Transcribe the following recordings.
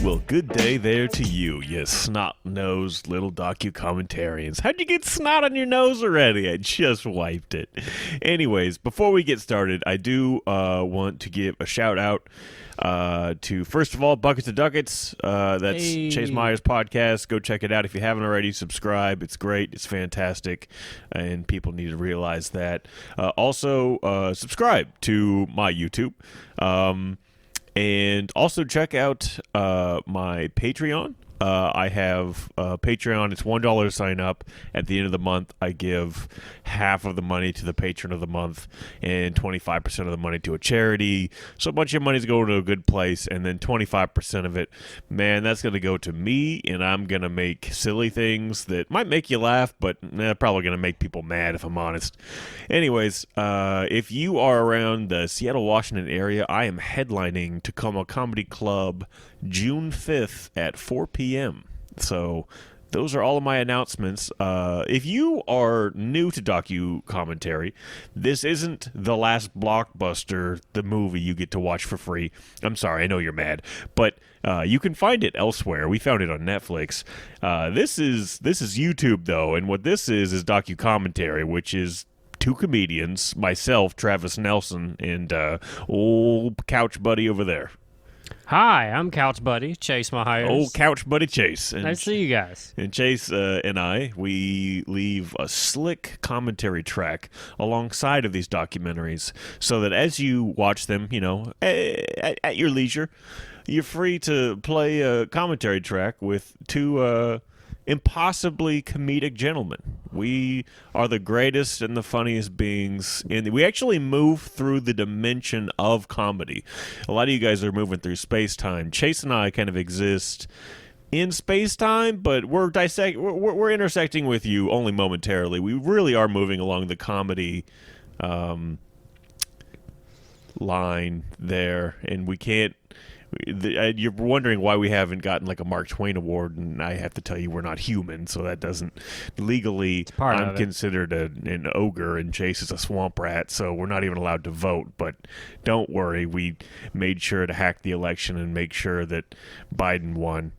Well, good day there to you, you snot-nosed little docu-commentarians. How'd you get snot on your nose already? I just wiped it. Anyways, before we get started, I do want to give a shout-out to, first of all, Buckets of Ducats. That's Chase Meyer's podcast. Go check it out if you haven't already. Subscribe. It's great. It's fantastic. And people need to realize that. Also, subscribe to my YouTube. And also check out my Patreon. I have Patreon. It's $1 to sign up. At the end of the month, I give half of the money to the patron of the month and 25% of the money to a charity. So a bunch of money's going to a good place, and then 25% of it, man, that's going to go to me, and I'm going to make silly things that might make you laugh, but probably going to make people mad if I'm honest. Anyways, if you are around the Seattle, Washington area, I am headlining Tacoma Comedy Club June 5th at 4 p.m. So those are all of my announcements. If you are new to Docu-Commentary, this isn't the Last BlockBuster, the movie you get to watch for free. I'm sorry, I know you're mad, but you can find it elsewhere. We found it on Netflix. This is YouTube, though, and what this is Docu-Commentary, which is two comedians, myself, Travis Nelson, and old couch buddy over there. Hi, I'm Couch Buddy, Chase Myers. Old couch buddy Chase. And nice to see you guys. And Chase and we leave a slick commentary track alongside of these documentaries so that as you watch them, you know, at your leisure, you're free to play a commentary track with two impossibly comedic gentlemen. We are the greatest and the funniest beings we actually move through the dimension of comedy. A lot of you guys are moving through space-time. Chase and I kind of exist in space-time, but we're intersecting with you only momentarily. We really are moving along the comedy line there, and we can't. You're wondering why we haven't gotten like a Mark Twain award, and I have to tell you we're not human, so that doesn't legally. I'm considered an ogre, and Chase is a swamp rat, so we're not even allowed to vote. But don't worry, we made sure to hack the election and make sure that Biden won.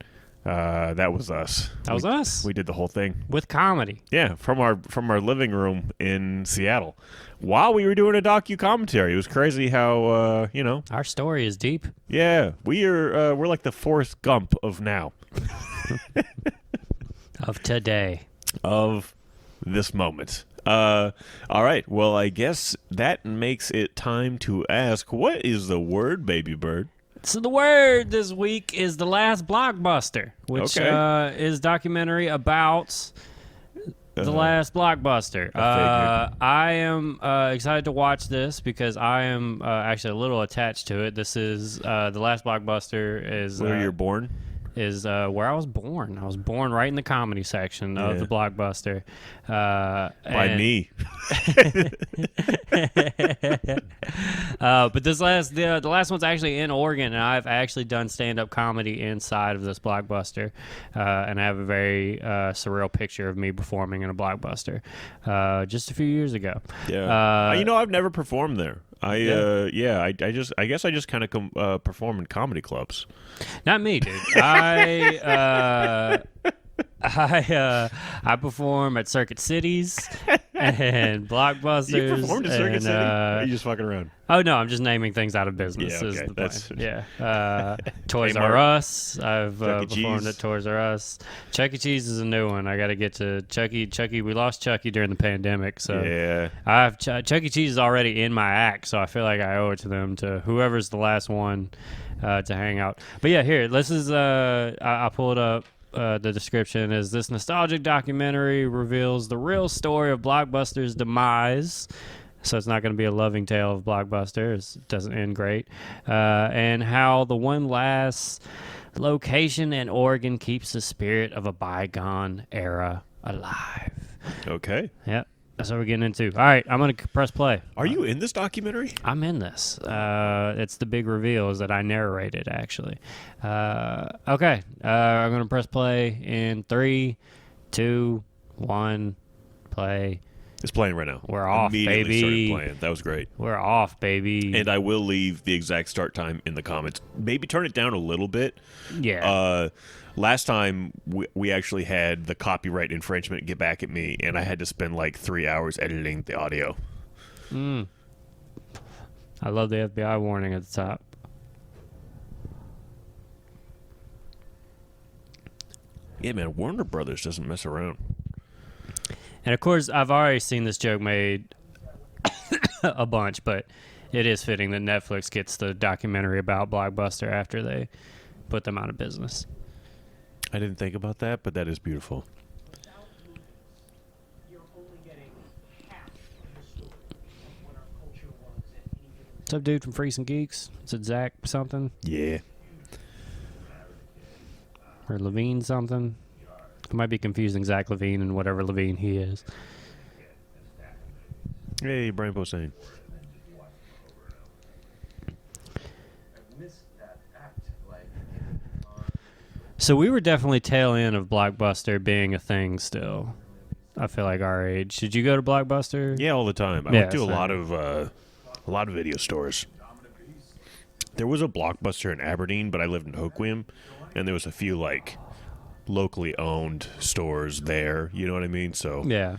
That was us. That was us. We did the whole thing with comedy. Yeah, from our living room in Seattle, while we were doing a docu-commentary. It was crazy how our story is deep. Yeah, we're like the Forrest Gump of now, of today, of this moment. All right. Well, I guess that makes it time to ask, what is the word, baby bird? So the word this week is The Last BlockBuster, which is documentary about The Last BlockBuster. I am excited to watch this because I am actually a little attached to it. This is The Last BlockBuster is where you're born. Is where I was born. I was born right in the comedy section of the Blockbuster. By me. But the last one's actually in Oregon, and I've actually done stand-up comedy inside of this Blockbuster, and I have a very surreal picture of me performing in a Blockbuster just a few years ago. Yeah, I've never performed there. I guess I just kind of perform in comedy clubs. Not me, dude. I perform at Circuit Cities and Blockbusters. You performed at Circuit City? Or are you just fucking around? Oh, no, I'm just naming things out of business. Yeah, okay. That's Toys R Us. I've performed at Toys R Us. Chuck E. Cheese is a new one. I got to get to Chucky. We lost Chucky during the pandemic, so yeah. Chuck E. Cheese is already in my act, so I feel like I owe it to them, to whoever's the last one to hang out. But yeah, here, this is I pulled up. The description is, this nostalgic documentary reveals the real story of Blockbuster's demise. So it's not going to be a loving tale of Blockbuster. It doesn't end great. And how the one last location in Oregon keeps the spirit of a bygone era alive. Okay. Yep. That's what we're getting into. All right, I'm going to press play. Are you in this documentary? I'm in this. It's the big reveal is that I narrated, actually. Okay, I'm going to press play in 3, 2, 1, play. It's playing right now. We're off, Immediately baby. started playing. That was great. We're off, baby. And I will leave the exact start time in the comments. Maybe turn it down a little bit. Yeah. Last time we actually had the copyright infringement get back at me, and I had to spend like 3 hours editing the audio. I love the FBI warning at the top. Yeah, man, Warner Brothers doesn't mess around. And of course, I've already seen this joke made a bunch, but it is fitting that Netflix gets the documentary about Blockbuster after they put them out of business. I didn't think about that, but that is beautiful. What's up, dude from Freaks and Geeks? Is it Zach something? Yeah. Or Levine something? I might be confusing Zach Levine and whatever Levine he is. Hey, Brian Posehn. So we were definitely tail end of Blockbuster being a thing still. I feel like our age. Did you go to Blockbuster? Yeah, all the time. I Yeah, went to a same. lot of video stores. There was a Blockbuster in Aberdeen, but I lived in Hoquiam, and there was a few like locally owned stores there. You know what I mean? So Yeah.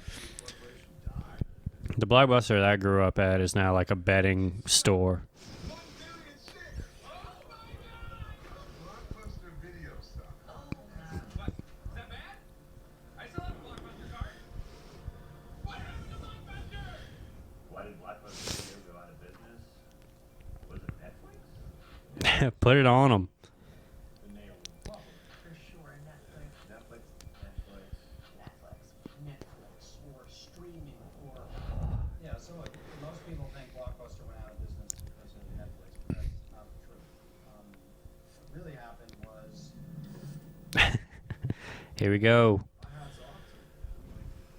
The Blockbuster that I grew up at is now like a betting store. Put it on them. Most people think Blockbuster went out of business because of Netflix, but that's not true. What really happened was Here we go.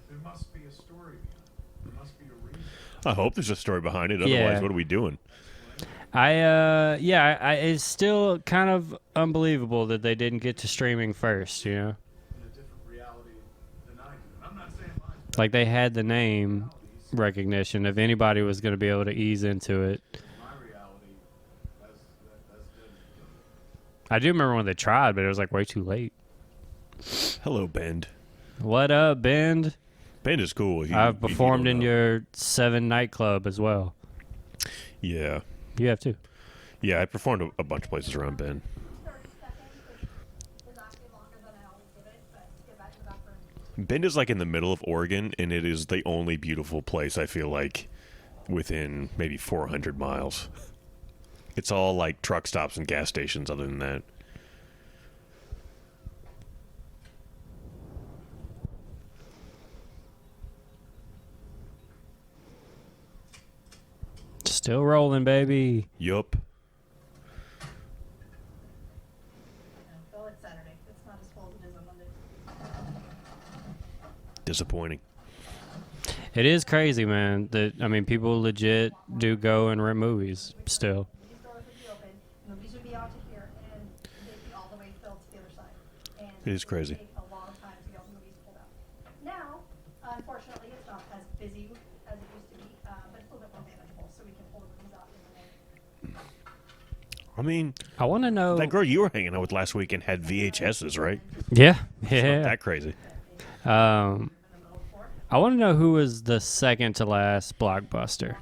there must be a story behind it. There must be a reason. I hope there's a story behind it. Yeah. Otherwise, what are we doing? It's still kind of unbelievable that they didn't get to streaming first, you know? In a different reality than I do. I'm not saying mine's Like they had the name recognition. If anybody was going to be able to ease into it. my reality. That's good. I do remember when they tried, but it was like way too late. Hello, Bend. What up, Bend? Bend is cool. I've performed in don't know. your 7 nightclub as well. Yeah. You have too. Yeah, I performed a bunch of places around Bend. 30 seconds, which is actually longer than I always give it, but get back to that for Bend is like in the middle of Oregon, and it is the only beautiful place I feel like within maybe 400 miles. It's all like truck stops and gas stations other than that. Still rolling, baby. Yup. Go it's Saturday. It's not as full as it is on Monday. Disappointing. It is crazy, man. That I mean, people legit do go and rent movies still. Movie stores would be open, movies would be out to here, and they'd be all the way filled to the other side. And It is crazy. It would take a long time to get all the movies pulled out. Now, unfortunately, it's not as busy as it used to be, but it's a little bit more manageable, so we can pull the movies out in the day. I mean, I want to know. that girl you were hanging out with last weekend had VHSs, right? Yeah, It's yeah. not that crazy. I want to know who was the second to last Blockbuster.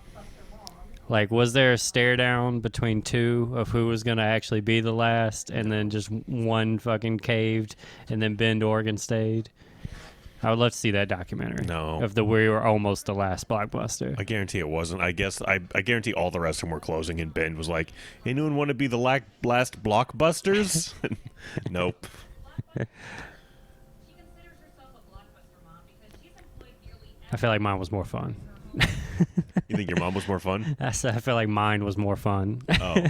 Like, was there a stare down between two of who was going to actually be the last, and then just one fucking caved, and then Bend, Oregon stayed? I would love to see that documentary. No. Of the we were almost the last Blockbuster. I guarantee it wasn't. I guess I guarantee all the rest of them were closing, and Bend was like, anyone want to be the last Blockbusters? Nope. She considers herself a Blockbuster mom because she's employed nearly I feel like mine was more fun. You think your mom was more fun? I feel like mine was more fun. Oh. So, when I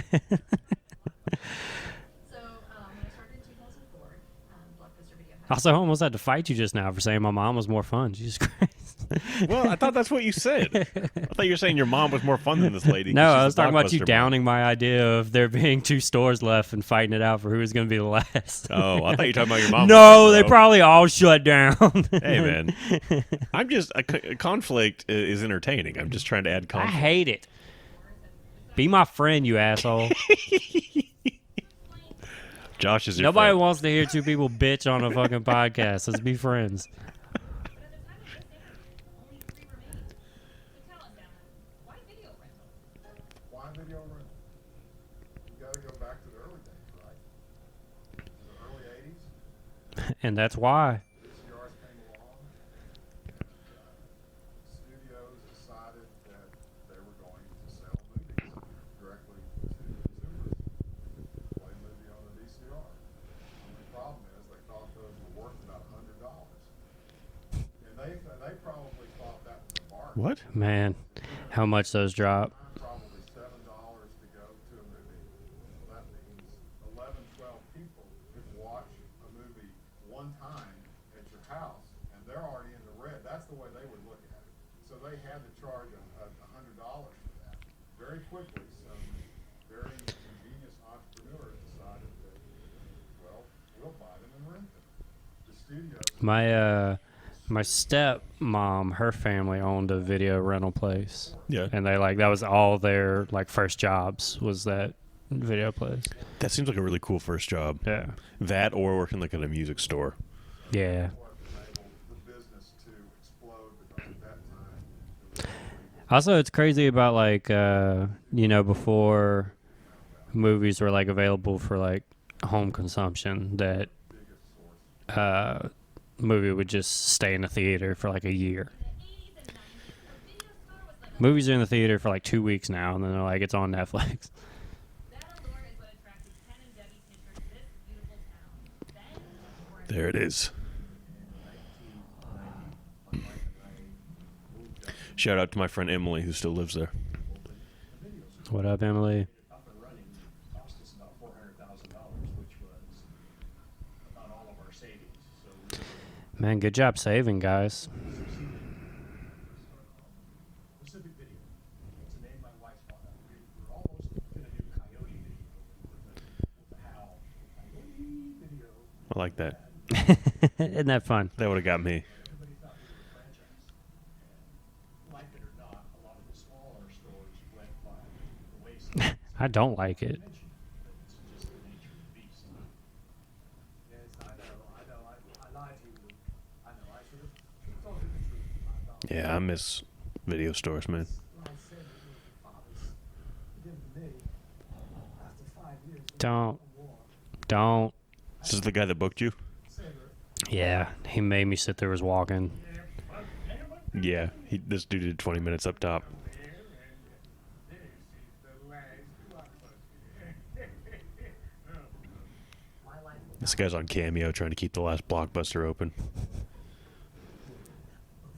started in 2004, Blockbuster Video had Also, I almost had to fight you just now for saying my mom was more fun. Jesus Christ. Well, I thought that's what you said. I thought you were saying your mom was more fun than this lady. 'cause No, she's I the was talking about you Blockbuster mom. downing my idea of there being 2 stores left and fighting it out for who was going to be the last. Oh, I thought you were talking about your mom. No, they bro. probably all shut down. Hey, man. I'm just a conflict is entertaining. I'm just trying to add I conflict. hate it. Be my friend, you asshole. Josh is your Nobody friend. wants to hear 2 people bitch on a fucking podcast. Let's be friends. But at the time of this interview, only 3 remained. So tell us, Alan, why video rental? Why video rental? You gotta go back to the early days, right? The early 80s. And that's why. VCRs came along, and studios decided that they were going to sell movies directly to consumers. Play a movie on the VCR. The problem is they thought those were worth about $100. And they probably thought that was a bargain. What? Man, how much those drop. Probably $7 to go to a movie. So that means 11, 12 people could watch a movie one time at your house, and they're already in the red. That's the way they would look at it. So they had to charge $100 for that. Very quickly, some very ingenious entrepreneurs decided that, well, we'll buy them and rent them. The studios. My stepmom, her family owned a video rental place. Yeah. And that was all their first jobs was that video place. That seems like a really cool first job. Yeah. That or working like in a music store. Yeah. The business to explode because at that time, Also, it's crazy about before movies were available for home consumption, that movie would just stay in the theater for a year. Movies are in the theater for 2 weeks now, and then they're it's on Netflix. That allure is what attracted Ken and Debbie Fisher to this beautiful town. Then, more and There it is. Shout out to my friend Emily who still lives there. What up, Emily? Up and running cost us about $400,000, which was about all of our savings. So Man, good job saving, guys. Pacific Video. It's the name my wife thought of. We were almost going to do Coyote Video with the Howl. Coyote Video. I like that. Isn't that fun? That would have got me. Everybody thought we were a franchise. And like it or not, a lot of the smaller stores went by the wayside. I don't like it. Mention, but it's just the nature of the beast. Yes, I know. I lied to you. I know. I should have told you the truth. Yeah, I miss video stores, man. I said it was your father's. He did to me. After 5 years. Don't. War. Don't. This is the guy that booked you? Yeah, he made me sit there was walking. Yeah, this dude did 20 minutes up top. This guy's on Cameo trying to keep the Last BlockBuster open.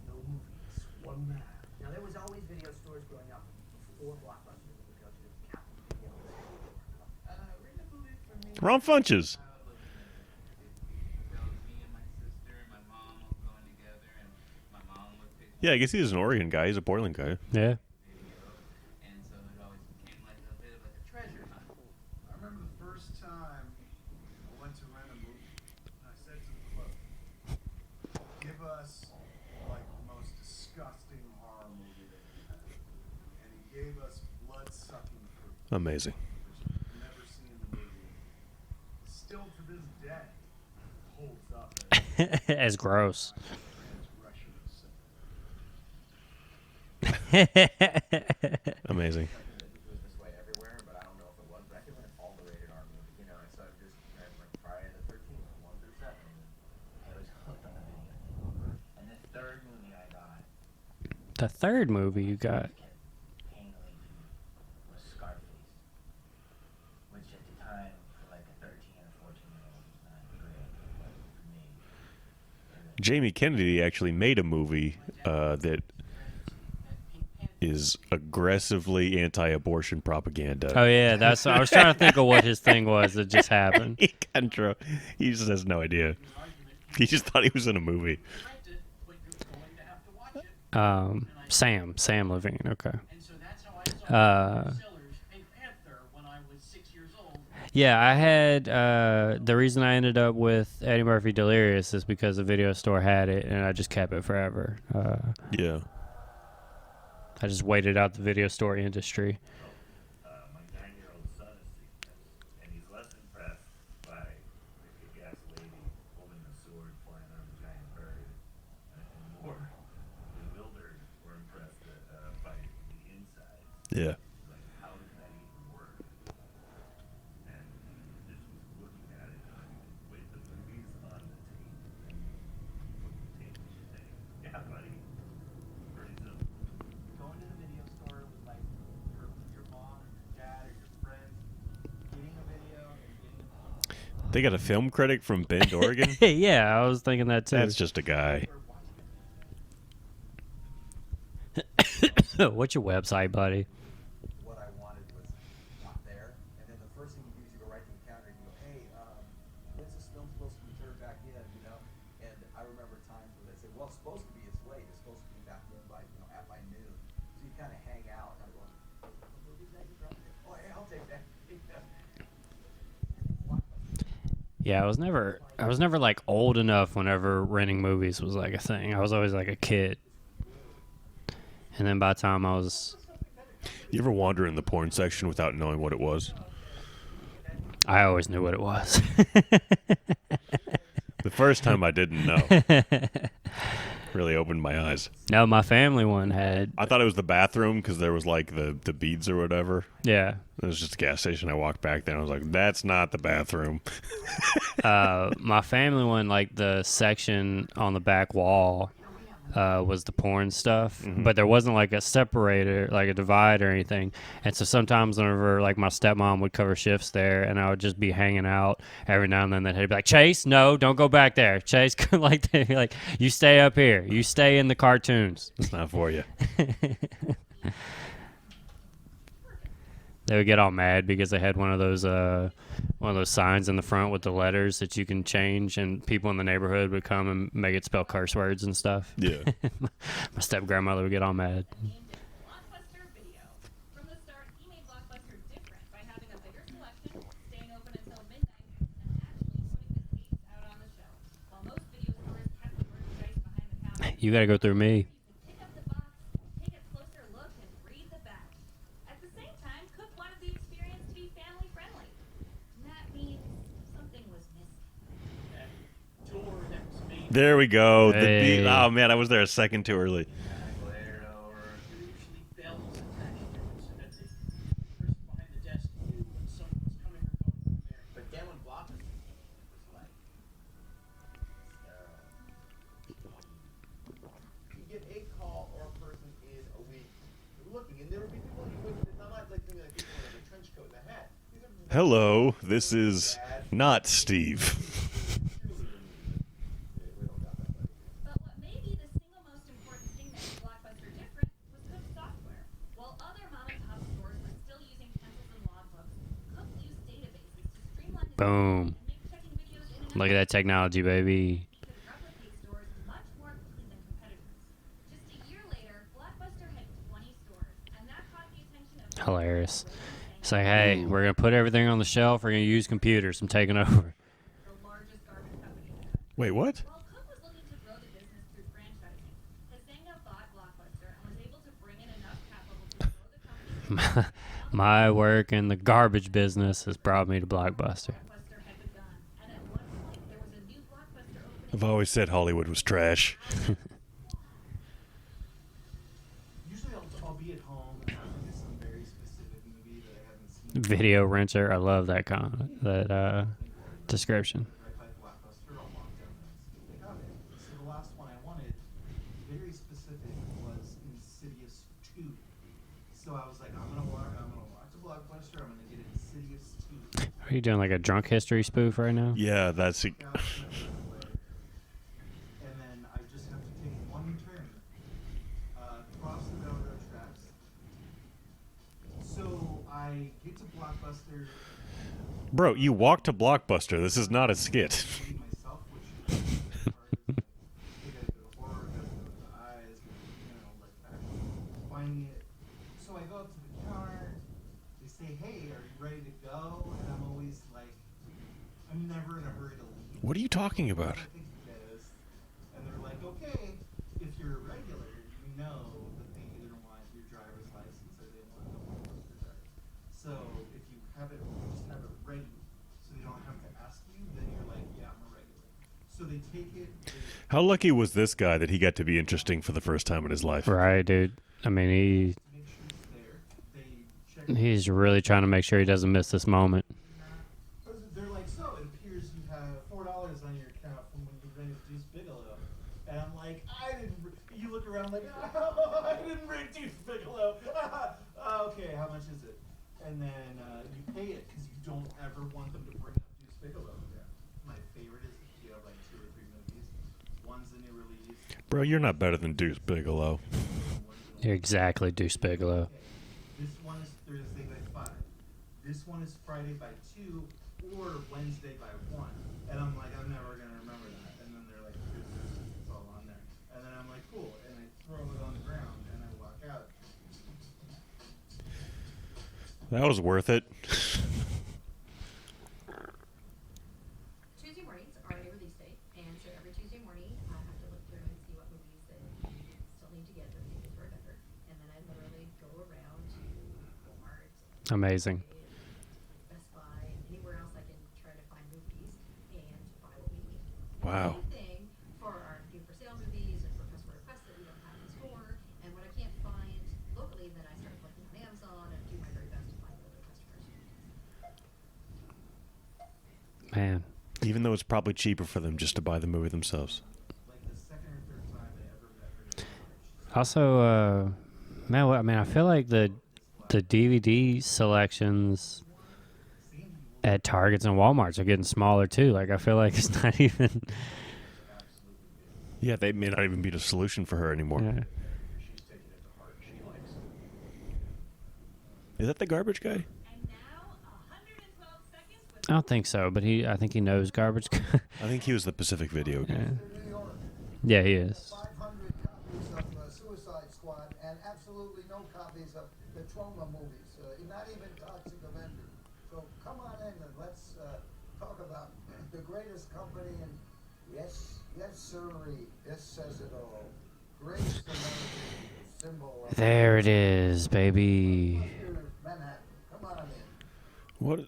No movies. One man. Now there was always video stores growing up before Blockbuster. We would go to the Capitol Video. Ron Funches. Me and my sister and my mom all going together, and my mom would pick Yeah, I guess he's an Oregon guy. He's a Portland guy. Yeah. video, and so it always became like a bit of a treasure hunt. I remember the first time I went to rent a movie. I said to the clerk, give us the most disgusting horror movie that you have. And he gave us blood-sucking fruit, Amazing. which I've never seen in the movie. Still to this day holds up as As gross. transgression of sin. Amazing. It was this way everywhere, but I don't know if it was. But I could rent all the rated R movies, So I just read Friday the 13th, 1 through 7. And I was hooked on the video. And the third movie I got, The third movie you got. kept painfully to me, was Scarface, which at the time for a 13 or 14-year-old was not great, but for me, Jamie Kennedy actually made a movie that is aggressively anti-abortion propaganda. Oh yeah, that's. I was trying to think of what his thing was that just happened. He just has no idea. He just thought he was in a movie. Rent it, but you're going to have to watch it. Sam Levine. Okay. And so that's how I saw Uh, Sellers Pink Panther when I was 6 years old. Yeah, I had the reason I ended up with Eddie Murphy Delirious is because the video store had it, and I just kept it forever. Yeah. I just waited out the video store industry. My 9-year-old son has seen this, and he's less impressed by the kick-ass lady holding a sword flying on a giant bird, and more bewildered or impressed by the inside. Yeah. Like, how does that even work? And just was looking at it with the movies on the tape saying, yeah, buddy, pretty simple. Going to the video store with like your mom or your dad or your friends, getting a video and getting They got a film critic from Bend, Oregon. Yeah, I was thinking that too. That's just a guy. What's your website, buddy? What I wanted was not there. And then the first thing you do is you go right to the counter and you go, hey, when's this film supposed to be turned back in, you know? And I remember times when they say, well, it's supposed to be, it's late. It's supposed to be back in by, you know, at by noon. So you kind of hang out, kind of going, what movie is that you brought in? Oh, yeah, I'll take that. Yeah, I was never like old enough whenever renting movies was like a thing. I was always like a kid. And then by the time I was, You ever wander in the porn section without knowing what it was? I always knew what it was. The first time I didn't know. Really opened my eyes. No, my family one had, I thought it was the bathroom because there was like the beads or whatever. yeah. It was just a gas station. I walked back there and I was like, that's not the bathroom. My family one, like the section on the back wall, was the porn stuff, but there wasn't like a separator, like a divide or anything. And so sometimes whenever like my stepmom would cover shifts there, and I would just be hanging out every now and then, they'd be like, Chase, no, don't go back there. Chase, like they'd be like, you stay up here, you stay in the cartoons. It's not for you. They would get all mad because they had one of those signs in the front with the letters that you can change, and people in the neighborhood would come and make it spell curse words and stuff. Yeah. My step grandmother would get all mad. Named it Blockbuster Video. From the start, he made Blockbuster different by having a bigger selection, staying open until midnight, and actually putting the tapes out on the shelf. While most video stores kept the merchandise behind the counter, You gotta go through me. you could pick up the box, take a closer look, and read the back. At the same time, Cook wanted the experience to be family friendly. And that means something was missing. that door that was made. There we go. Hey. Oh, man, I was there a second too early. Glared over. Usually bells attached to it so that the person behind the desk knew when someone was coming or going from there. But then when Blockbuster was like, You get a call or a person in a week looking, and there would be people you wouldn't, not like something like people in a trench coat and a hat. These are Hello, this is not Steve. But what may be the single most important thing that made Blockbuster different was Cook's software. While other mom-and-pop stores were still using pencils and logbooks, Cook used databases to streamline his Boom. and make checking videos in and Look at that technology, baby. He could replicate stores much more quickly than competitors. Just a year later, Blockbuster had 20 stores, and that caught the attention of Hilarious. It's like, hey, we're gonna put everything on the shelf. We're gonna use computers. I'm taking over. the largest garbage company in the country. Wait, what? While Cook was looking to grow the business through franchising, Kazenga bought Blockbuster and was able to bring in enough capital to grow the company. My work in the garbage business has brought me to Blockbuster. Blockbuster had begun, and at one point there was a new Blockbuster opening. I've always said Hollywood was trash. Usually I'll be at home and I'll look at some very specific movie that I haven't seen. Video renter. I love that description. I type Blockbuster, I'll walk down and they have it. So the last one I wanted, very specific, was Insidious 2. So I was like, I'm gonna walk to Blockbuster, I'm gonna get Insidious 2. Are you doing like a drunk history spoof right now? Yeah, that's it. Down the way. And then I just have to take one turn, cross the railroad tracks. So I get to Blockbuster. Bro, you walk to Blockbuster. This is not a skit. Myself, which is hard. I think I did a horror, I did the eyes, you know, never in a hurry to leave. What are you talking about? I think he is. And they're like, okay, if you're a regular, you know that they either want your driver's license or they want the blockbuster card. So if you have it, you just have it ready, so they don't have to ask you. Then you're like, yeah, I'm a regular. So they take it. How lucky was this guy that he got to be interesting for the first time in his life? Right, dude. I mean, Make sure it's there. They check. he's really trying to make sure he doesn't miss this moment. They're like, so it appears you have $4 on your account from when you rented Deuce Bigelow. And I'm like, I didn't. You look around like, oh, I didn't rent Deuce Bigelow. Okay, how much is it? And then you pay it because you don't ever want them to bring up Deuce Bigelow. Yeah. My favorite is if you have like 2 or 3 movies. One's a new release. Bro, you're not better than Deuce Bigelow. You're exactly Deuce Bigelow. Okay. This one is Thursday by 5. This one is Friday by 2 or Wednesday by 1. And I'm like, I'm never going to remember that. And then they're like, it's all on there. And then I'm like, cool. And I throw it on the ground and I walk out. That was worth it. Tuesday mornings are a release date, and so every Tuesday morning I have to look through and see what movies that still need to get that maybe for a vendor, and then I literally go around to Walmart, Amazing. Best Buy, and anywhere else I can try to find movies and buy what we need. Wow. Same thing for our new for sale movies and for customer requests that we don't have in store, and what I can't find locally, then I start looking on Amazon and do my very best to find other customers. Man. Even though it's probably cheaper for them just to buy the movie themselves. Like the second or third time I ever met her. Also, man, I mean, I feel like the DVD selections at Targets and Walmarts are getting smaller too. Like, I feel like it's not even. Yeah, they may not even be the solution for her anymore. Yeah. She's taking it to heart. She likes it. Is that the garbage guy? And now 112 seconds with I don't think so, but I think he knows garbage. I think he was the Pacific Video guy. Yeah. New York. Yeah, he is. 500 copies of Suicide Squad and absolutely no copies of the Trauma movies, not even Toxic Avenger. So come on in and let's talk about the greatest company in, yes, sirree, this says it all. Greatest American symbol of There it is, baby. Manhattan. Come on in. What?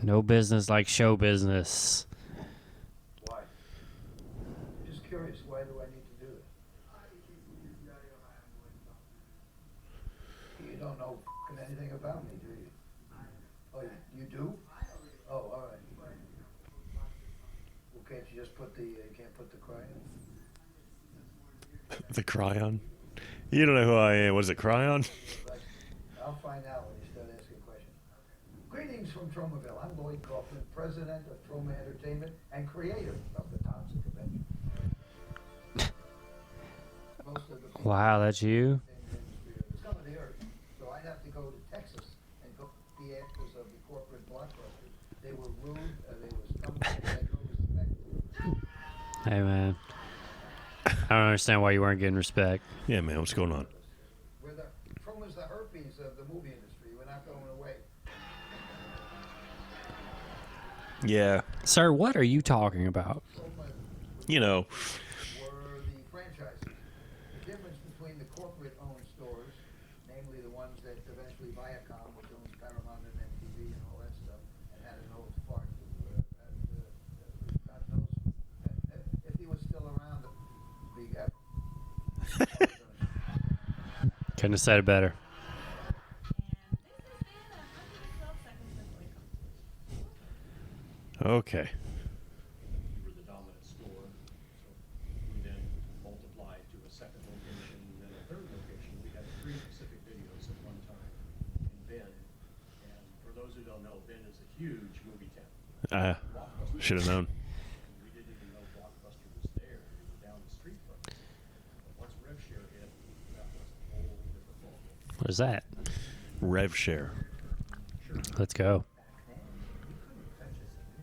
No business like show business. Why? Just curious, why do I need to do it? You don't know f***ing anything about me, do you? Oh, you do? Oh, all right. Well, can't you just put you can't put the crayon? The Cryon? You don't know who I am. What is it, Cryon? I'll find out when you start asking questions. Greetings from Tromaville. I'm Lloyd Kaufman, president of Troma Entertainment and creator of the Toxic Avenger. Most of the people Wow, that's you? in the industry are the scum of the earth. So I'd have to go to Texas and go the actors of the corporate blockbusters. They were rude, they were scumbag, they had no respect. Hey, man. I don't understand why you weren't getting respect. Yeah, man, what's going on? Troma's the herpes of the movie industry. We're not going away. Yeah. Sir, what are you talking about? Troma You know, were the franchises. The difference between the corporate-owned stores, namely the ones that eventually Viacom, which owns Paramount and MTV and all that stuff, and had an old fart. God knows if he was still around, big F. Couldn't have said it better. And this has been 112 seconds with Lloyd. okay. We were the dominant store, so we then multiplied to a second location, and then a third location. We had 3 Pacific Videos at one time in Bend, and for those who don't know, Bend is a huge movie town. Blockbuster. Should have known. We didn't even know Blockbuster was there. We were down the street from it. But once RevShare hit, that was a whole different ballgame. What is that? Rev share. Let's go. Back then, you couldn't purchase a movie.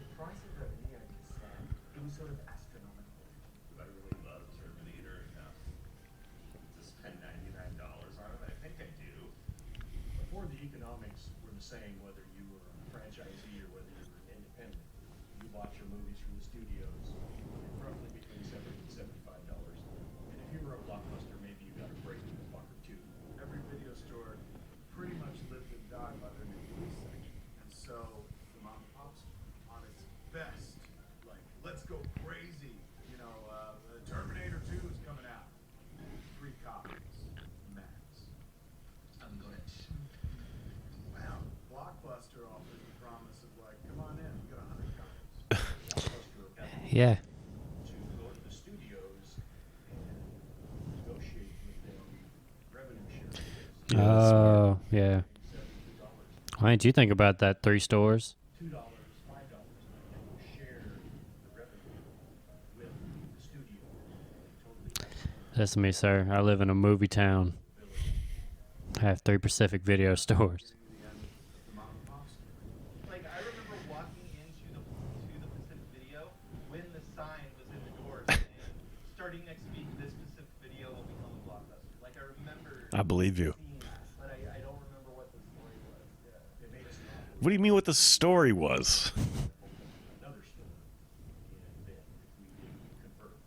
The price of a video cassette, it was sort of astronomical. Do I really love Terminator enough to spend $99 on it? I think I do. Before the economics were the same, whether you were a franchisee or whether you were an independent studios, roughly between $70 and $75. And if you were a Blockbuster, maybe you got a break in a buck or two. Every video store pretty much lived and died by their new movie section. And so the mom and pops on its best, like, let's go crazy. You know, Terminator 2 is coming out. 3 copies, max. Go ahead. Wow, Blockbuster offers the promise of like, come on in, we got 100 copies. Blockbuster got Yeah. to go to the studios and negotiate with them revenue share deals. Yeah, that's Oh, yeah. $72. Why didn't you think about that? 3 stores. $2, $5, and you share the revenue with the studio. Totally That's me, sir. I live in a movie town. I have 3 Pacific video stores. The end of the mom and pop store. Like, I remember walking into the Pacific Video when the sign was in the doors saying, starting next week, this Pacific Video will become a Blockbuster. Like, I remember I believe you. seeing that, but I don't remember what the story was. Yeah. They made us an offer What do you mean what the story was? to open another store, and then we didn't convert.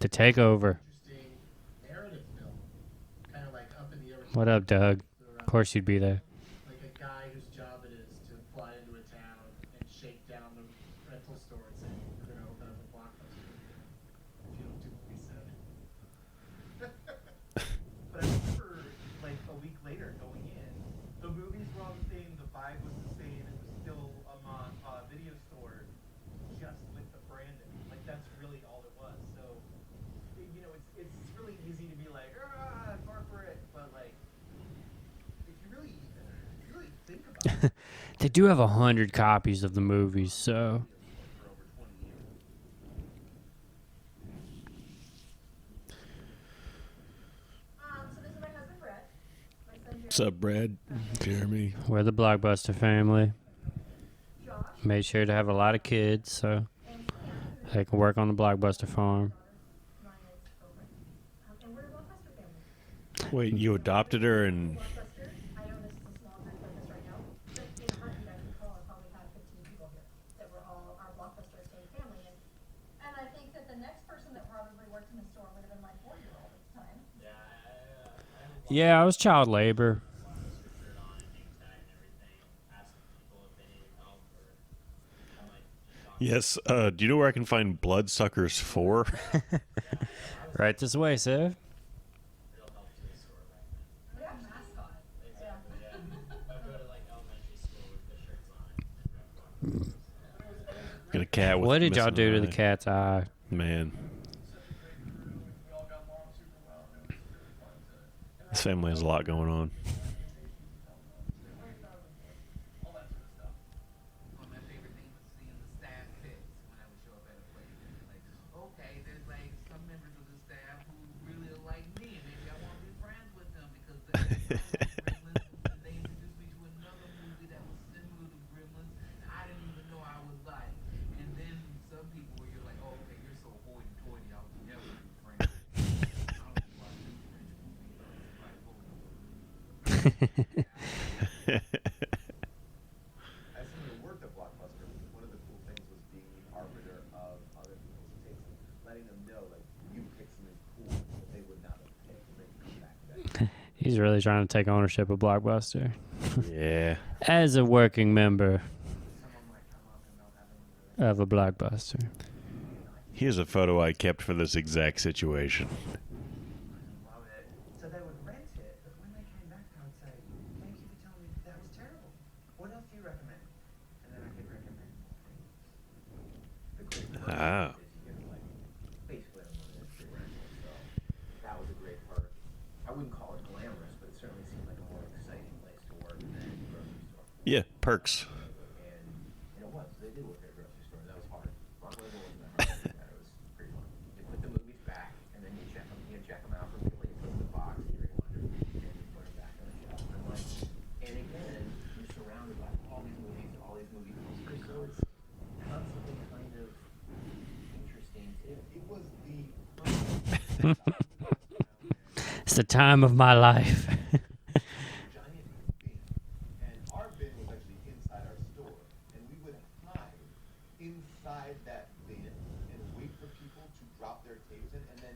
The takeover. Interesting narrative film, kind of like up in the air. What up, Doug? Of course you'd be there. Like a guy whose job it is to fly into a town and shake down the rental store and say, "We're gonna open up a Blockbuster." If you don't do what we said. But I remember, like, a week later going in, the movies were all the same, the vibe was the same, it was still a video store, just with the branding. Like, that's really all it was. So, you know, it's really easy to be like, corporate, but, like, if you really think about it, They do have 100 copies of the movies, so. For over 20 years. So this is my husband Brett. My son What's up, Brad? Jeremy. We're the Blockbuster family. Josh Made sure to have a lot of kids so and Sam, who they can work on the Blockbuster farm. mine is over. And we're a Blockbuster family. Wait, you adopted her and Blockbuster, I know this is a small group like this right now, but in a heartbeat I can call, I probably have 15 people here that were all our Blockbuster same family. And I think that the next person that probably worked in the store would have been my 4-year-old at the time. Yeah, I was child labor. yes. Do you know where I can find Bloodsuckers 4? Right this way, sir. We have mascot. Yeah. Got a cat with What did y'all missing do to an the eye. cat's eye? Man, this family has a lot going on. All that sort of stuff. One of my favorite things was seeing the staff picks when I would show up at a place. Like, okay, there's like some members of the staff who really are like me, and maybe I want to be friends with them because and they introduced me to another movie that was similar to Gremlins I didn't even know I would like. And then some people where you're like, oh, okay, you're so hoity-toity, I would never be friends. I don't watch new French movies. Like, As someone who worked at Blockbuster, one of the cool things was being the arbiter of other people's tastes, letting them know, like, you picked something cool that they would not have picked, and then you come back to that. He's really trying to take ownership of Blockbuster. Yeah. As a working member someone might come up and they'll have them of a Blockbuster. Here's a photo I kept for this exact situation. love it. So they would rent it, but when they came back, I would say, thank you for telling me that was terrible. What else do you recommend? And then I could recommend more things. The great part Ah. is you get, like, basically unlimited free rental, so that was a great part. I wouldn't call it glamorous, but it certainly seemed like a more exciting place to work than a grocery store. Yeah, perks. And it was. They did work at a grocery store. That was hard. Blockbuster wasn't that hard. It was pretty fun. You put the movies back, and then you check them. You check them out for people. You put them in the box, you rewind them, and you put them back on the shelf. And like, and again, you're surrounded by all these movies, all these movie posters, so it's constantly kind of interesting too. It was the It's the time of my life. giant bin, and our bin was actually inside our store, and we would hide inside inside that bin and wait for people to drop their tapes in and then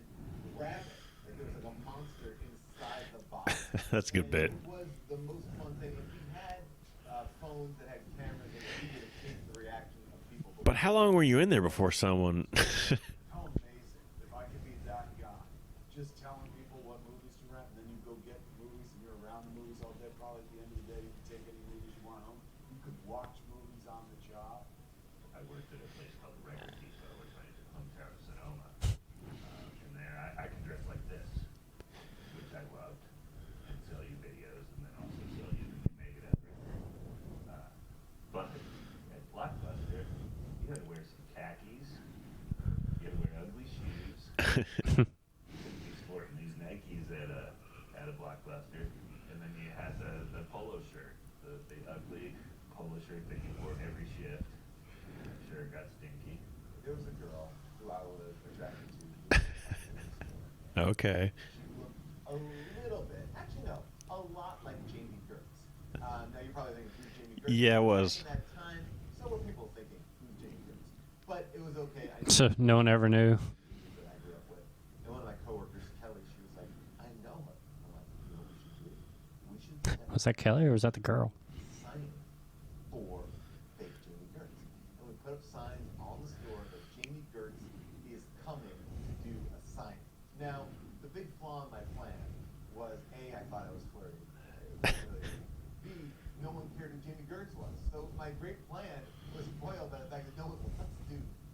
grab it. Like there was like a monster inside the box. That's a good bit. It was the most fun thing. If we had phones that had cameras, and we would have taped the reaction of people. But how long were you in there before someone? How amazing if I could be that guy, just telling people what movies to rent, and then you go get movies, and you're around the movies all day. Probably at the end of the day, you can take any movies you want home. You could watch movies on the job. I worked at a place called the Record Depot, which I did hometown of Sonoma. And there I could dress like this, which I loved, and sell you videos, and then also sell you the made it everything. But at Blockbuster, you had to wear some khakis, you had to wear ugly shoes. You couldn't be sporting these Nikes at a Blockbuster, and then you had the polo shirt, the ugly polo shirt that you wore every shift. I'm sure it got stinky. There was a girl who I was attracted to. Okay. She looked a little bit, actually no, a lot like Jamie Gertz. Now you're probably thinking, who's Jamie Gertz? Yeah, it was. At that time, so were people thinking, who's Jamie Gertz? But it was okay. So no one ever knew. That I grew up with. And one of my coworkers, Kelly, she was like, I know her. I'm like, you know what we should do? We should set Was that Kelly or was that the girl? sign for fake Jamie Gertz. And we put up signs on the store that Jamie Gertz is coming to do a sign. Now, the big flaw in my plan was A, I thought I was flirty. B, no one cared who Jamie Gertz was. So my great plan was foiled by the fact that no one wants to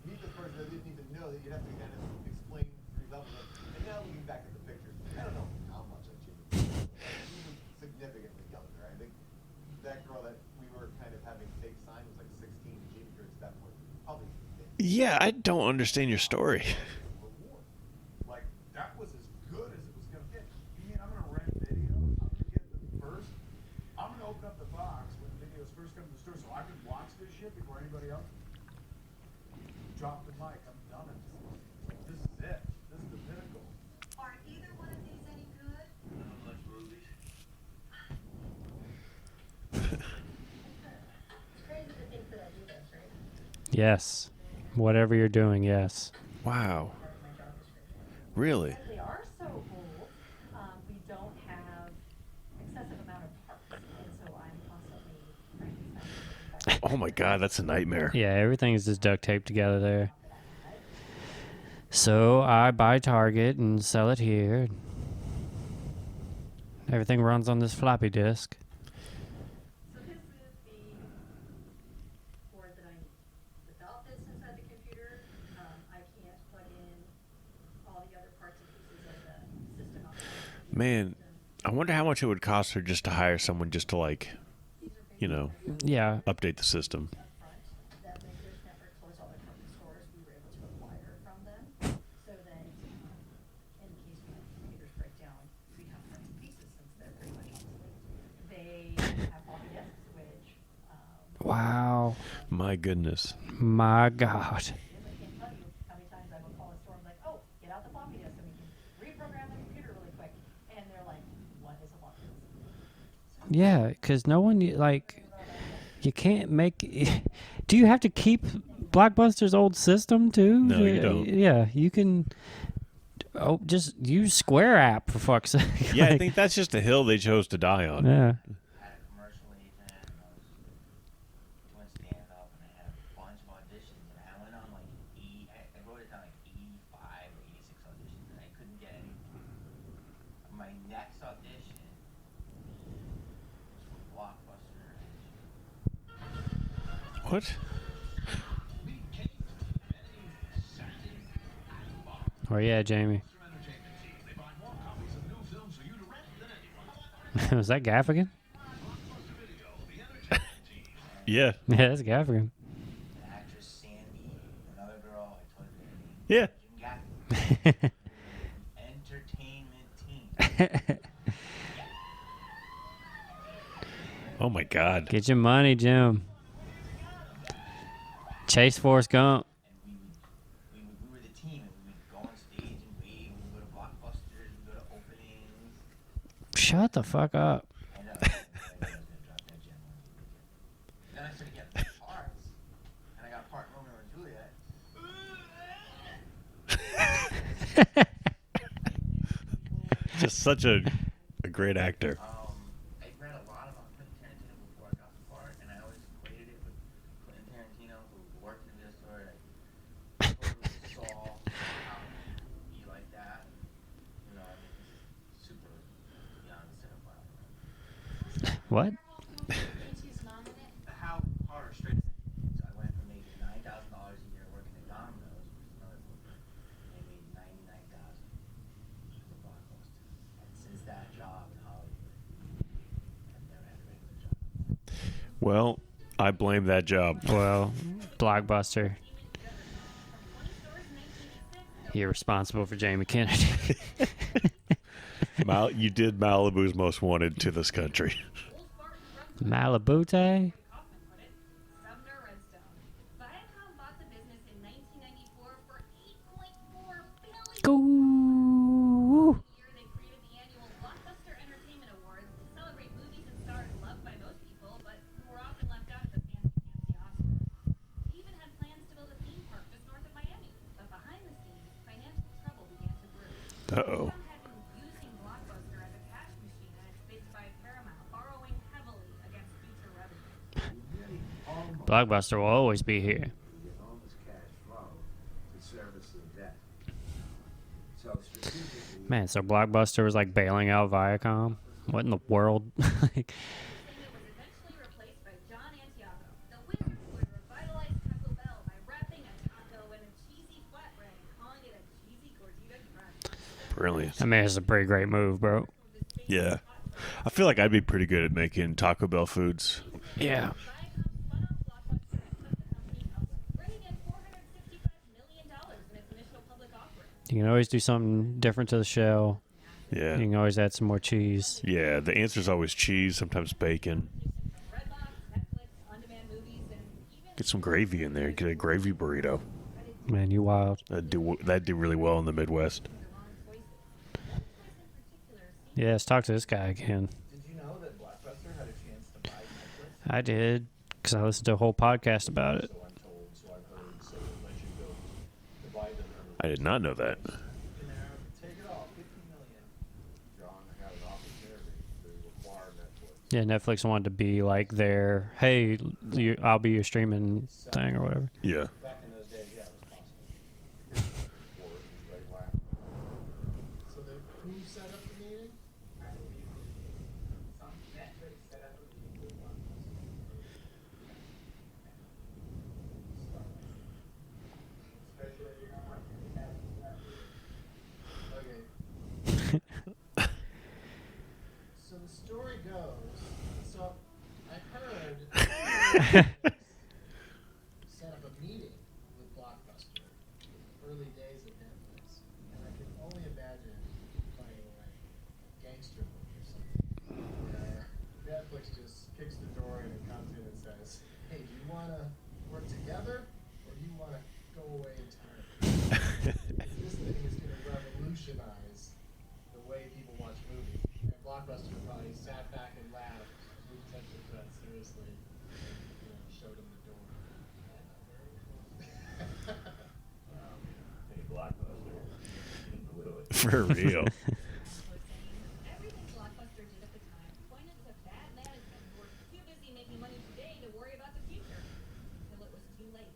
meet this person that didn't even know, that you'd have to kind of explain 3 levels of. And now looking back at the pictures, I don't know how much like Jamie Gertz was. She was significantly younger. I think that girl that we were kind of having fake sign was like 16. Jamie Gertz at that point probably 50. Yeah, I don't understand your story. Reward. Like, that was as good as it was going to get. You mean I'm going to rent videos? I'm going to get them first? I'm going to open up the box when videos first come to the store so I can watch this shit before anybody else? Drop the mic. I'm done. This is it. This is the pinnacle. Are either one of these any good? I don't like movies. It's crazy to think that I do this, right? Yes. Whatever you're doing, yes. Wow. Part of my job description. Really? Because they are so old, we don't have excessive amount of parts, and so I'm constantly trying to find something Oh my God, that's a nightmare. Yeah, everything is just duct taped together there. So I buy Target and sell it here. Everything runs on this floppy disk. So this is the board that I need. Without this inside the computer, I can't plug in all the other parts and pieces of the system outside. Man, I wonder how much it would cost her just to hire someone just to Yeah. update the system. Up front, that make this network close all the company stores we were able to acquire from them, so that in case we have computers break down, we have parts and pieces since they're pretty much obsolete. They have floppy disks, which Wow. My goodness. My God. I can't tell you how many times I will call a store and be like, oh, get out the floppy disk and we can reprogram the computer really quick, and they're like, what is a floppy disk? Yeah, because no one, like, you can't make. Do you have to keep Blockbuster's old system too? No, you don't. Yeah, you can. Oh, just use Square app for fuck's sake. Yeah, I Like, think that's just a hill they chose to die on. Yeah. I had a commercial agent and I was doing stand up and I had a bunch of auditions and I went on like I wrote it down like 85 or 86 auditions and I couldn't get any. My next audition was for Blockbuster. What? Where you at, Jamie? Was that Gaffigan? Yeah. Yeah, that's Gaffigan. The actress Sandy, another girl, I told her Yeah. Jim Gaffigan. Entertainment team. Oh my God. Get your money, Jim. Chase Forrest Gump. And we were the team, and we would go on stage and wave. We would go to Blockbusters, we would go to openings. Shut the fuck up. I know. I was gonna drop that gem. Then I started getting parts, and I got a part in Romeo and Juliet, Just such a great actor. I read a lot about Quentin Tarantino before I got the part, and I always equated it with Quentin Tarantino, who worked in the video store. I totally saw how he would be like that. You know, I mean, he's super young, cinephile. What? How hard or straight? So I went from making $9,000 a year working at Domino's, which is another corporate, and I made $99,000 as a Blockbuster. And since that job in Hollywood, I've never had a regular job. Well, I blame that job. Well, Blockbuster. You're responsible for Jamie Kennedy. You did Malibu's Most Wanted to this country. Malibute? Sumner Redstone. Viacom bought the business in 1994 for $8.4 billion. Go. Year they created the annual Blockbuster Entertainment Awards to celebrate movies and stars loved by most people, but who were often left out of the fancy Oscars. They even had plans to build a theme park just north of Miami, but behind the scenes, financial trouble began to brew. Uh-oh. Viacom had been using Blockbuster as a cash machine in its bids by Paramount, borrowing heavily against future revenue. Blockbuster will always be here. Enormous cash flow to service the debt. So strategically, Man, so Blockbuster was like bailing out Viacom? What in the world? Like, It was eventually replaced by John Antioco, the wizard who would revitalize Taco Bell by wrapping a taco in a cheesy flatbread and calling it a cheesy gordita crunch. Brilliant. I mean, it's a pretty great move, bro. Yeah. I feel like I'd be pretty good at making Taco Bell foods. Yeah. Viacom spun off Blockbuster and took the company public, bringing in $465 million in its initial public offering. You can always do something different to the shell. Yeah. You can always add some more cheese. Yeah, the answer's always cheese, sometimes bacon. Redbox, Netflix, on-demand movies, and even Get some gravy in there. Get a gravy burrito. Man, you wild. That'd do really well in the Midwest. the wrong choices. One choice in particular seemed Yeah, let's talk to this guy again. Did you know that Blockbuster had a chance to buy Netflix? I did, because I listened to a whole podcast about it. So I'm told, so I've heard, so we'll let you go to buy them. I did not know that. You know, take it all, $50 million. John had an opportunity to acquire Netflix. Yeah, Netflix wanted to be like their, hey, I'll be your streaming thing or whatever. Yeah. Back in those days, yeah, it was possible. They laughed. So who set up the meeting? Okay. So the story goes, so I heard set up a meeting with Blockbuster, early days of Netflix, and I can only imagine playing like gangster movie or something. Where Netflix just kicks the door in and comes in and says, "Hey, do you want to work together, or do you want to go away entirely?" This thing is going to revolutionize the way people watch movies. And Blockbuster probably sat back and laughed, didn't take the threat seriously, and showed him the door. Hey, Blockbuster. Blew it. For real. everything Blockbuster did at the time pointed to bad management who were too busy making money today to worry about the future. Until it was too late.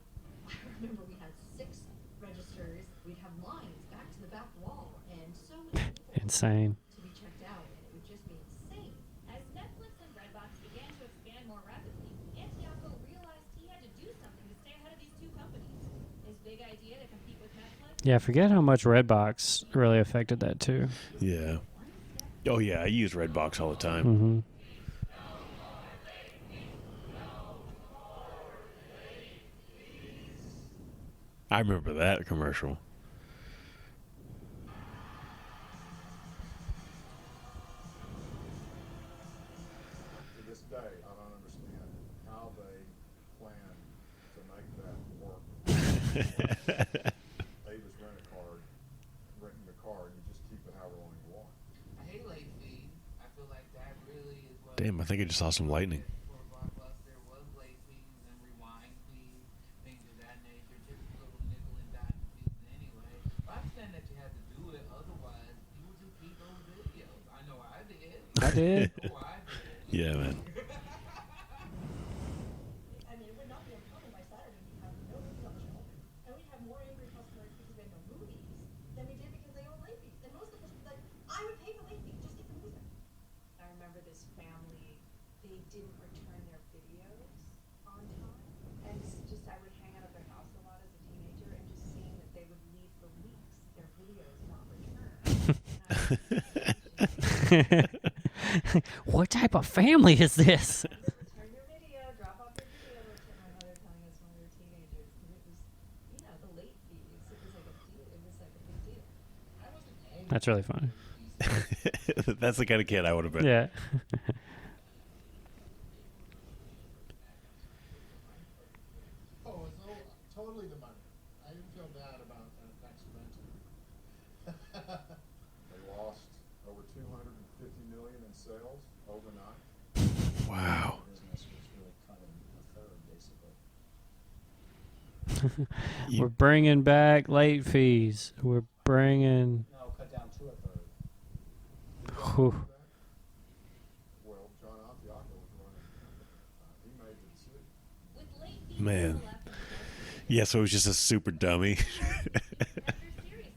I remember we had 6 registers. We'd have lines back to the back wall, and so many people Insane. to be checked out, and it would just be insane. As Netflix and Redbox began to expand more rapidly, Antioco realized he had to do something to stay ahead of these two companies. His big idea to compete with Netflix Yeah, forget how much Redbox really affected that too. Yeah. Oh, yeah, I use Redbox all the time. Mm-hmm. I remember that commercial. To this day, I don't understand how they plan to make that work. They just renting the card, you just keep it however long you want. I hate late fees. I feel like that really is what. Damn, I think I just saw some lightning. For Blockbuster was late fees and rewind fees, things of that nature, just little nickel and dime fees anyway. I understand that you had to do did. Yeah, man. I mean, it would not be uncommon by Saturday we'd have no movies on the shelf, and we'd have more angry customers because we had no movies than we did because they own late fees. And most of us would be like, I would pay for late fees, just get the movies in. I remember this family, they didn't return their videos on time. And just, I would hang out at their house a lot as a teenager and just seeing that they would leave for weeks, their videos not returned. What type of family is this? Return your video, drop off your video, which my mother telling us when we were teenagers. Because it was, the late fees, it was like a deal. It was like a big deal. I wasn't angry. That's really funny. That's the kind of kid I would have been. Yeah. Oh, it's all, totally the money. I didn't feel bad about that accidental. They lost over 250 million in sales overnight. Wow. Business was really cut in a third, basically. We're bringing back late fees. We're bringing. No, cut down to a third. Whew. Well, John Antiaco was running. He made the decision. With late fees Man. still left in the Yeah, so it was just a super dummy. After seriously,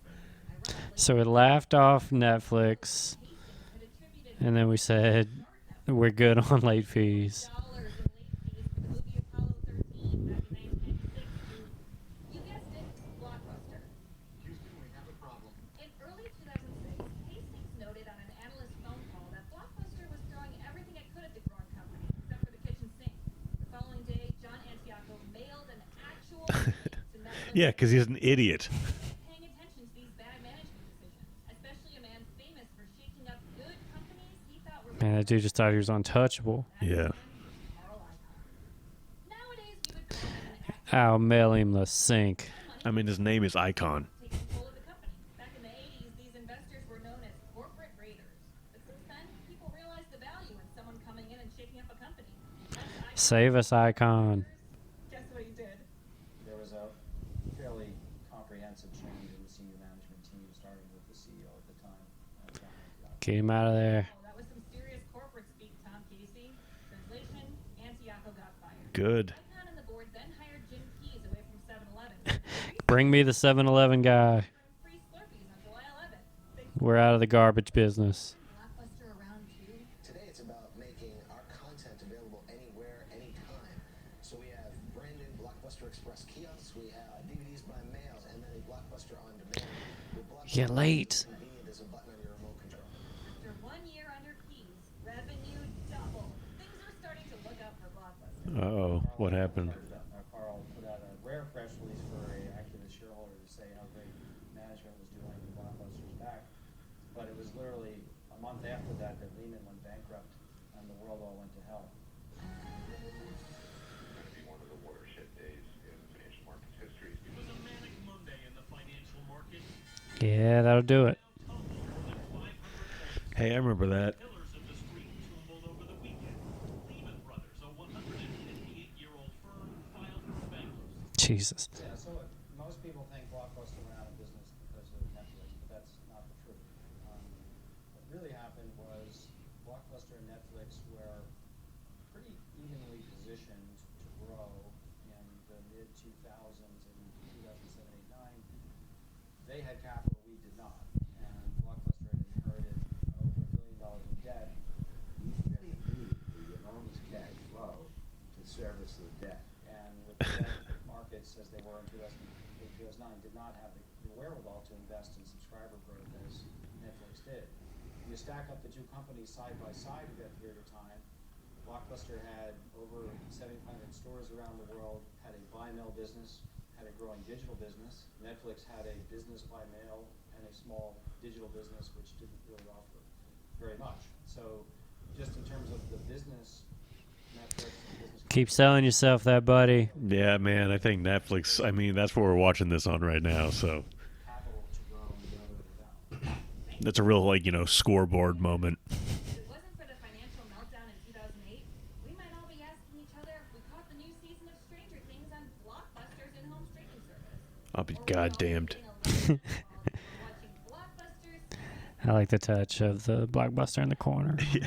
So we laughed off Netflix, Hastings had attributed and then we said we're good on late fees. dollars in late fees for the movie Apollo 13 back in 1996 to, you guessed it, Blockbuster. Houston, we have a problem. In early 2006, Hastings noted on an analyst phone call that Blockbuster was throwing everything it could at the growing company, except for the kitchen sink. The following day, John Antiaco mailed an actual receipt to Netflix. Yeah, because he's an idiot. Paying attention to these bad management decisions, especially a man famous for shaking up good companies he thought were Man, that dude just thought he was untouchable. Yeah. Carl Icahn. Nowadays, we would call him an actor I'll mail him the sink. I mean, his name is Icon. taking control of the company. Back in the 80s, these investors were known as corporate raiders. But since then, people realized the value in someone coming in and shaking up a company. Once Save us, Icon. guess what he did? There was a fairly comprehensive change in the senior management team, starting with the CEO at the time, John Antiaco. Get him out of there. Oh, that was some serious corporate speak, Tom Casey. Translation, Antiaco got fired. Good. Icahn and the board then hired Jim Keyes away from 7-Eleven. Bring me the 7-Eleven guy. Free Slurpees on July 11th. Big We're out of the garbage business. Blockbuster around too. Today it's about making our content available anywhere, anytime. So we have brand new Blockbuster Express kiosks, we have DVDs by mail, and then a Blockbuster on demand. With Blockbuster, You're late. it's convenient as a button on your remote control. After 1 year under Keyes, revenue doubled. Things are starting to look up for Blockbuster. Uh-oh. What happened? Carl put out a rare press release for a activist shareholder to say how great management was doing and Blockbuster's back. But it was literally a month after that that Lehman went bankrupt and the world all went to hell. Be one of the watershed days in financial markets history. It was a manic Monday in the financial market. Yeah, that'll do it. Hey, I remember that. Pillars of the street tumbled over the weekend. Lehman Brothers, a 158-year-old firm, filed for bankruptcy. Jesus. Yeah, so most people think Blockbuster went out of business because of Netflix, but that's not the truth. What really happened was Blockbuster and Netflix were pretty evenly positioned to grow in the mid-2000s and 2007, 8, 9. They had capital, we did not, and Blockbuster had inherited over $1 billion in debt. You really need the enormous cash flow to service the debt. And with the debt markets as they were in 2008, 2009, did not have the wherewithal to invest in subscriber growth as Netflix did. When you stack up the two companies side by side at that period of time, Blockbuster had over 700 stores around the world, had a buy mail business, had a growing digital business. Netflix had a business by mail and a small digital business which didn't really offer very much. So just in terms of the business, Netflix and business Keep selling yourself that, buddy. Yeah, man, I think Netflix, I mean, that's what we're watching this on right now, so capital to grow and the other without. that's a real, scoreboard moment. If it wasn't for the financial meltdown in 2008, we might all be asking each other if we caught the new season of Stranger Things on Blockbuster's in-home streaming service. I'll be Or we'd all goddamned. sitting alone while watching Blockbuster's I like the touch of the Blockbuster in the corner. Yeah.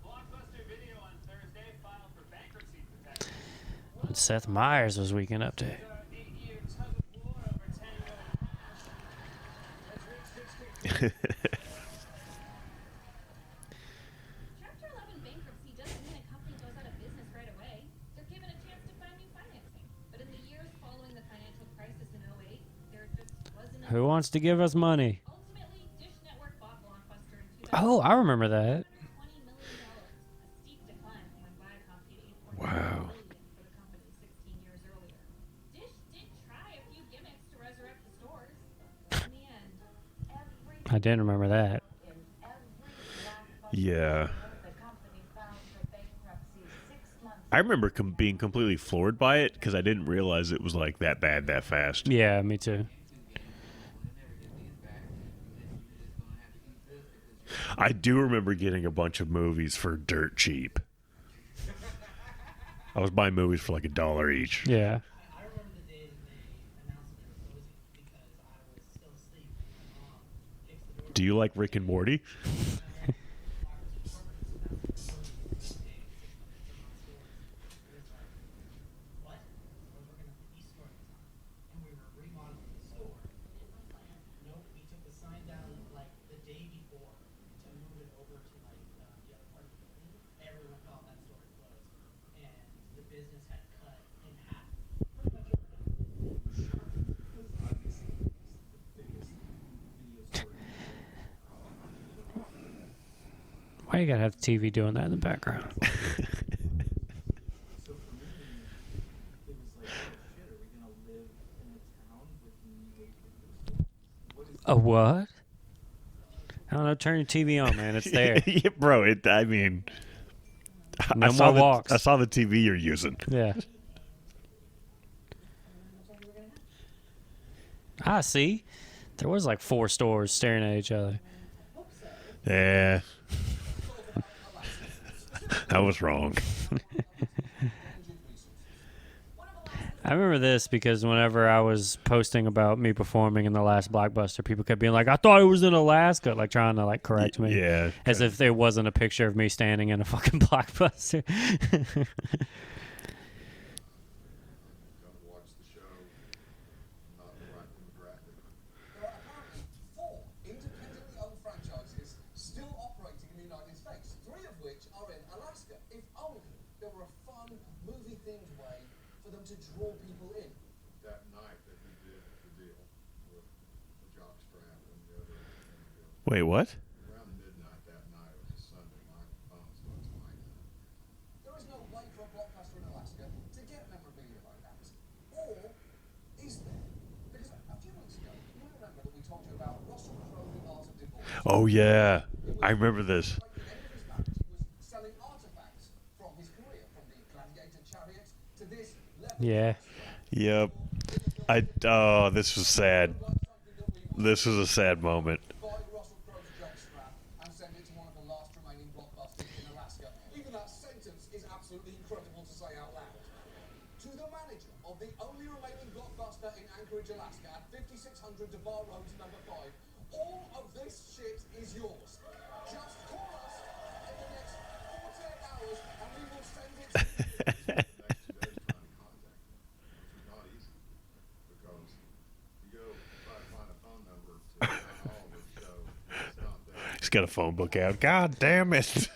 Blockbuster Video on Thursday filed for bankruptcy protection. Seth Meyers was Weekend Update. 8-year tug of war over $10 million. Chapter 11 bankruptcy doesn't mean a company goes out of business right away. They're given a chance to find new financing. But in the years following the financial crisis in 2008, there just wasn't enough. Who wants to give us money? Ultimately, Dish Network bought Blockbuster in 2000. Oh, I remember that. $120 million, a steep decline from when Viacom paid $8.9 Wow. billion for the company 16 years earlier. Dish did try a few gimmicks to resurrect the stores, but in the end, I didn't remember that. Yeah. I remember being completely floored by it because I didn't realize it was like that bad that fast. Yeah, me too. I do remember getting a bunch of movies for dirt cheap. I was buying movies for like $1 each. Yeah. I remember the day that they announced that they were closing because I was still asleep. My mom kicks the door. Do you like Rick and Morty? What? We're working at the East Store at the time, and we were remodeling the store. Nope, we took the sign down like the day before to move it over to like the other part of the building. Everyone thought that store had closed, and the business had cut in half. Why you gotta have the TV doing that in the background? So for me, it was like, oh shit, are we gonna live in a town with no video store? What is A what? I don't know. Turn your TV on, man. It's there. Yeah, bro, I mean, No I saw more the, walks. I saw the TV you're using. Yeah. Ah, see? There was like 4 stores staring at each other. Yeah. I was wrong. I remember this because whenever I was posting about me performing in the Last BlockBuster, people kept being like, I thought it was in Alaska, like trying to like correct me. Yeah. As if there wasn't a picture of me standing in a fucking Blockbuster. Come watch the show, not the right demographic. There are apparently 4 independently owned franchises still operating in the United States, 3 of which are in Alaska. If only there were a fun, movie-themed way for them to draw people in. That night that he did the deal with the jockstrap and the other individual. Wait, what? Around midnight that night, it was a Sunday, my phone starts lighting up. There is no way for a Blockbuster in Alaska to get memorabilia like that. Or is there? Because a few weeks ago, you might remember that we told you about Russell Crowe, The Art of Divorce. Oh, yeah. I remember this. Like the end of his marriage, he was selling artifacts from his career, from the gladiator chariots to this leather. Yeah. Yep. Oh, this was sad. This was a sad moment. Buy Russell Crowe's jockstrap and send it to one of the last remaining Blockbusters in Alaska. Even that sentence is absolutely incredible to say out loud. To the manager of the only remaining Blockbuster in Anchorage, Alaska, at 5600 DeVar Road, number 5, all of this shit is yours. Just call us in the next 48 hours and we will send it to you. Next 2 days trying to contact him, which is not easy, because you go try to find a phone number to all of this show, it's not there. He's got a phone book out. God damn it. HBO's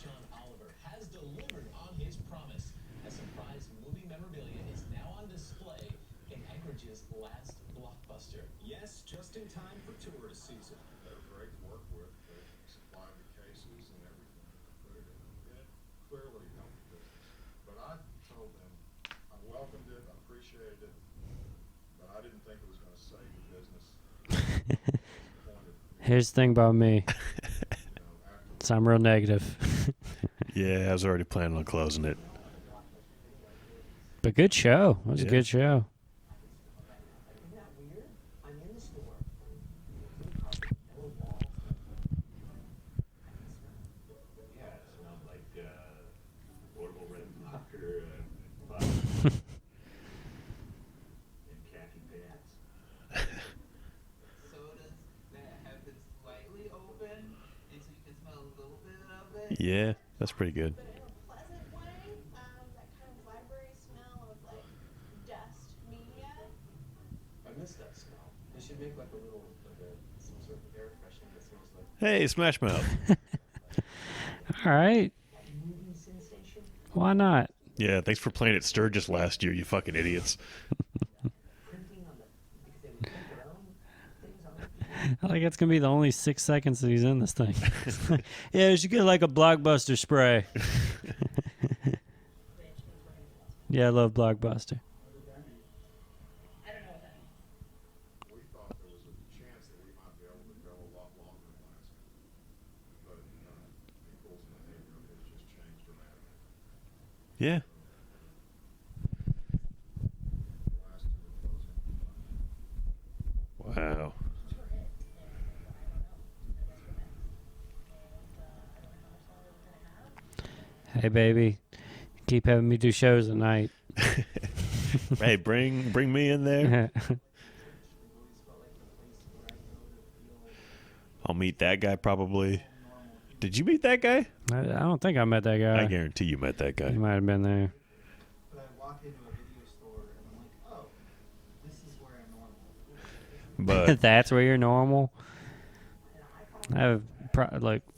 John Oliver has delivered on his promise. A surprise movie memorabilia is now on display in Anchorage's Last BlockBuster. Yes, just in time for tourist season. They're great to work with, they supplied the cases and everything, put it in, and it clearly helped the business. But I told them, I welcomed it, I appreciated it, but I didn't think it was gonna save the business. Here's the thing about me. So I'm real negative. Yeah, I was already planning on closing it. But good show. It was a Yeah. good show. Isn't that weird? I'm in the store. Yeah, it smelled like portable red blocker and khaki pants. Yeah, that's pretty good. but in a pleasant way. That kind of library smell of like dust media. I miss that smell. They should make like a little, some sort of air freshener that smells like Hey, Smash Mouth. All right. movie sensation. Why not? Yeah, thanks for playing at Sturgis last year, you fucking idiots. Printing on the, because they would print their own things on it. I think it's gonna be the only 6 seconds that he's in this thing. Yeah, you should get like a Blockbuster spray. Yeah, I love Blockbuster. I don't know what that means. We thought there was a chance that we might be able to go a lot longer than last year. But, people's behavior has just changed dramatically. Yeah. The last two were closing. Wow. Hey, baby, keep having me do shows at night. Hey, bring me in there. I'll meet that guy probably. Did you meet that guy? I don't think I met that guy. I guarantee you met that guy. He might have been there. But I walk into a video store and I'm like, oh, this is where I'm normal. But That's where you're normal. I have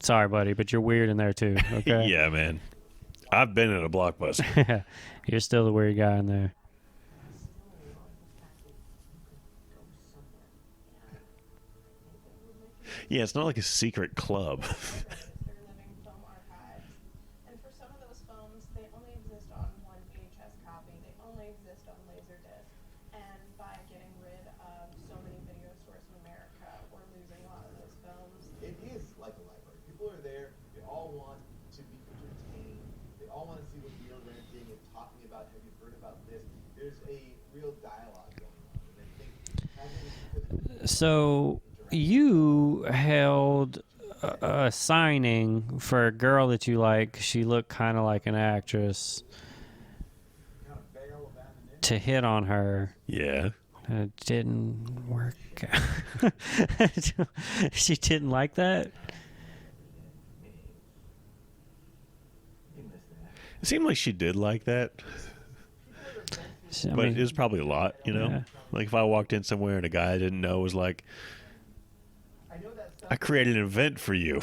sorry, buddy, but you're weird in there too. Okay. yeah, man. I've been in a Blockbuster. You're still the weird guy in there. Yeah, it's not like a secret club. They're living film archives. And for some of those films, they only exist on one VHS copy. They only exist on Laserdisc. And by getting rid of so many video stores in America, we're losing a lot of those films. It is like a library. People are there. They all want to be entertained. They all want to see what you're renting and talking about. Have you heard about this? There's a real dialogue going on. And I think having So you held a signing for a girl that you like. She looked kind of like an actress. kind of veil of anonymity. To hit on her. Yeah. It didn't work. She didn't like that. It seemed like she did like that. I But mean, it was probably a lot, you know? Yeah. Like if I walked in somewhere and a guy I didn't know was like, I created an event for you,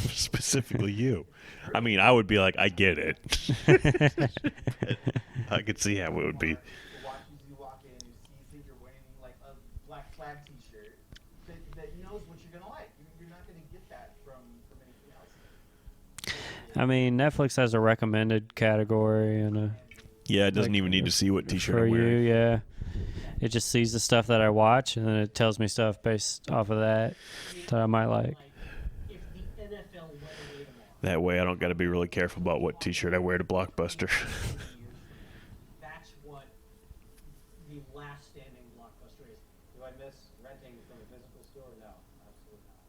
specifically you. I mean, I would be like, I get it. I could see how it would be. You walk in, you see you're wearing like a Black Flag T-shirt that knows what you're gonna like. You're not gonna get that from anything else. I mean, Netflix has a recommended category and a Yeah, it doesn't even need to see what T-shirt for I'm you. wearing. Yeah, it just sees the stuff that I watch and then it tells me stuff based off of that I might like. If the NFL went away tomorrow, That way I don't got to be really careful about what T-shirt I wear to Blockbuster. that's what the last standing Blockbuster is. Do I miss renting from a physical store? No, absolutely not.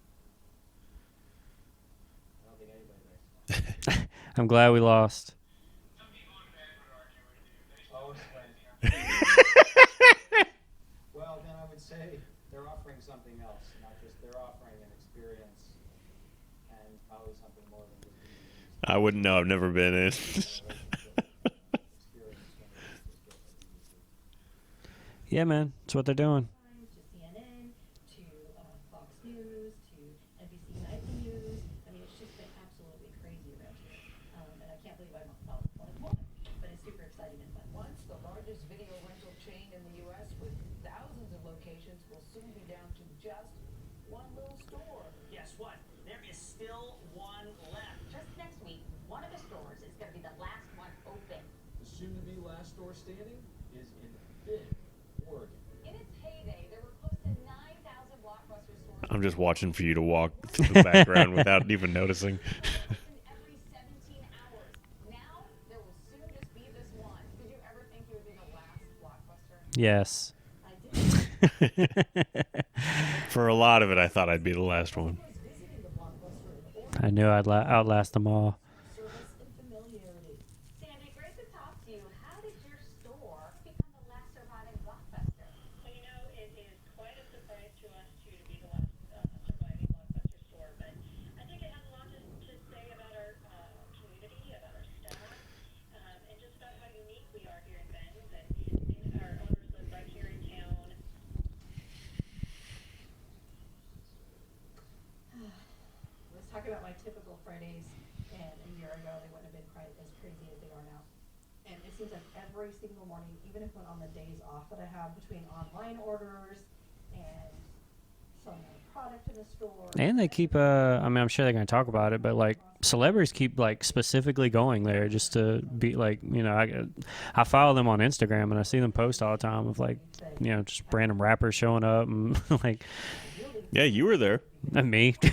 I don't think anybody does. I'm glad we lost. Oh, well, then I would say they're offering something else, not just they're offering an experience and probably something more than just DVDs. I wouldn't know. I've never been in. Yeah, man, that's what they're doing. To CNN, to Fox News, to NBC Nightly News. I mean, it's just been absolutely crazy around here. And I can't believe I'm not one of one, but it's super exciting and fun. Once the largest video rental chain in the U.S. with thousands of locations will soon be down to just one little store. Guess what? There is still one left. Just next week, one of the stores is going to be the last one open. The soon-to-be last store standing is in Bend, Oregon. In its heyday, there were close to 9,000 Blockbuster stores. I'm just watching for you to walk through the background without even noticing. Every 17 hours. Now, there will soon just be this one. Did you ever think you would be the last Blockbuster? Yes. I did. For a lot of it, I thought I'd be the last one. I knew I'd outlast them all. Sandy, great to talk to you. How did your store become the last surviving Blockbuster? Well, you know, it is quite a surprise to us, too, to be the last surviving Blockbuster store. But I think it has a lot to say about our Fridays, and a year ago they wouldn't have been quite as crazy as they are now. And it seems like every single morning, even if when on the days off that I have between online orders and some product in the store. And they keep, I mean, I'm sure they're going to talk about it, but like celebrities keep like specifically going there just to be like, you know, I follow them on Instagram and I see them post all the time of like, you know, just random rappers showing up and like. Yeah, you were there. Me. So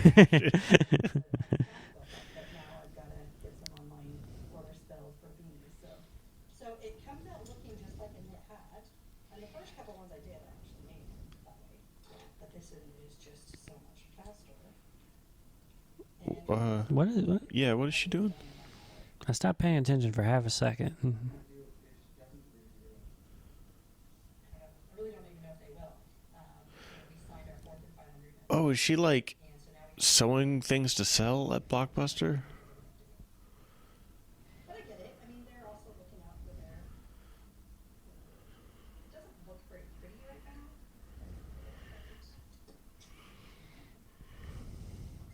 it comes out looking just like a knit hat. And the first couple ones I did, I actually made that way. But this is just so much faster. What? Yeah, what is she doing? I stopped paying attention for half a second. I really don't even know if they will. We signed our 4th and 500. Oh, is she like sewing things to sell at Blockbuster? But I get it. I mean, they're also looking out for their. It doesn't look very pretty right now.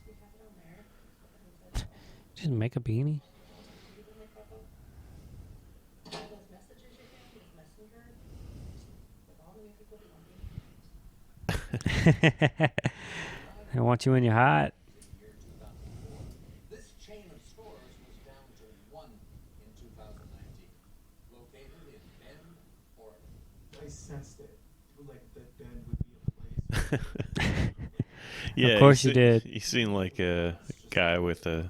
We have it on there. Just make a beanie. All those messages you're getting with Messenger, with all the new people that want me. I want you when you're hot. This chain of stores was down to one in 2019, located in Bend, Oregon. I sensed it, like that Bend would be a place. Yeah, of course you did. You seem like a guy with a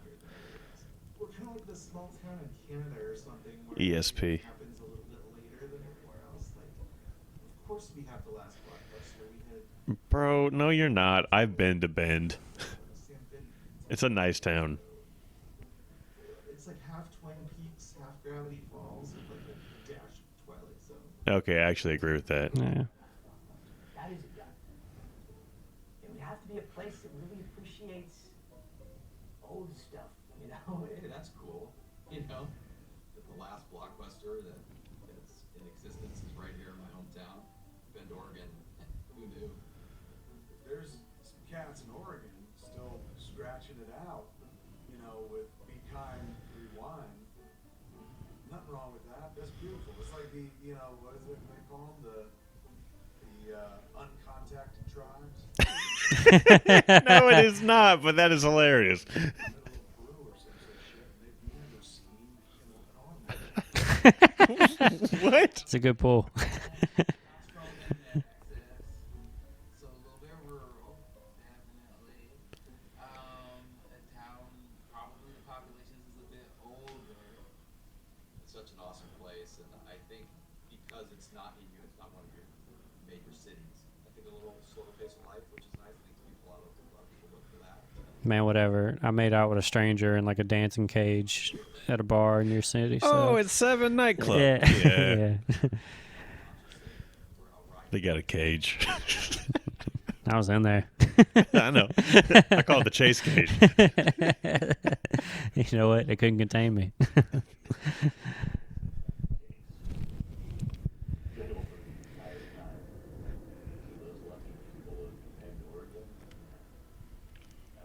We're kind of like the small town in Canada or something where ESP. it happens a little bit later than everywhere else. Like, of course we have the last blockbuster. We had Bro, no, you're not. I've been to Bend. It's a nice town. It's like half Twin Peaks, half Gravity Falls, with like a dash of Twilight Zone. Okay, I actually agree with that. Yeah. That is a gun. It would have to be a place that really appreciates old stuff, you know? Hey, that's cool. You know, that the last blockbuster that's in existence is right here in my hometown, Bend, Oregon. Who knew? There's some cats in Oregon still scratching it out, you know, with Be Kind, Rewind. Nothing wrong with that. That's beautiful. It's like the, you know, what is it they call them? The uncontacted tribes. No, it is not, but that is hilarious. What? It's a good pull. So a little bit rural, definitely. A town, probably the population is a bit older. It's such an awesome place, and I think because it's not in you, it's not one of your major cities. I think a little slower pace of life, which is nice. I think a lot of people look for that. Man, whatever. I made out with a stranger in like a dancing cage at a bar in your city. So. Oh, it's 7 nightclub. Yeah. Yeah. Yeah. They got a cage. I was in there. I know. I call it the chase cage. You know what? They couldn't contain me. That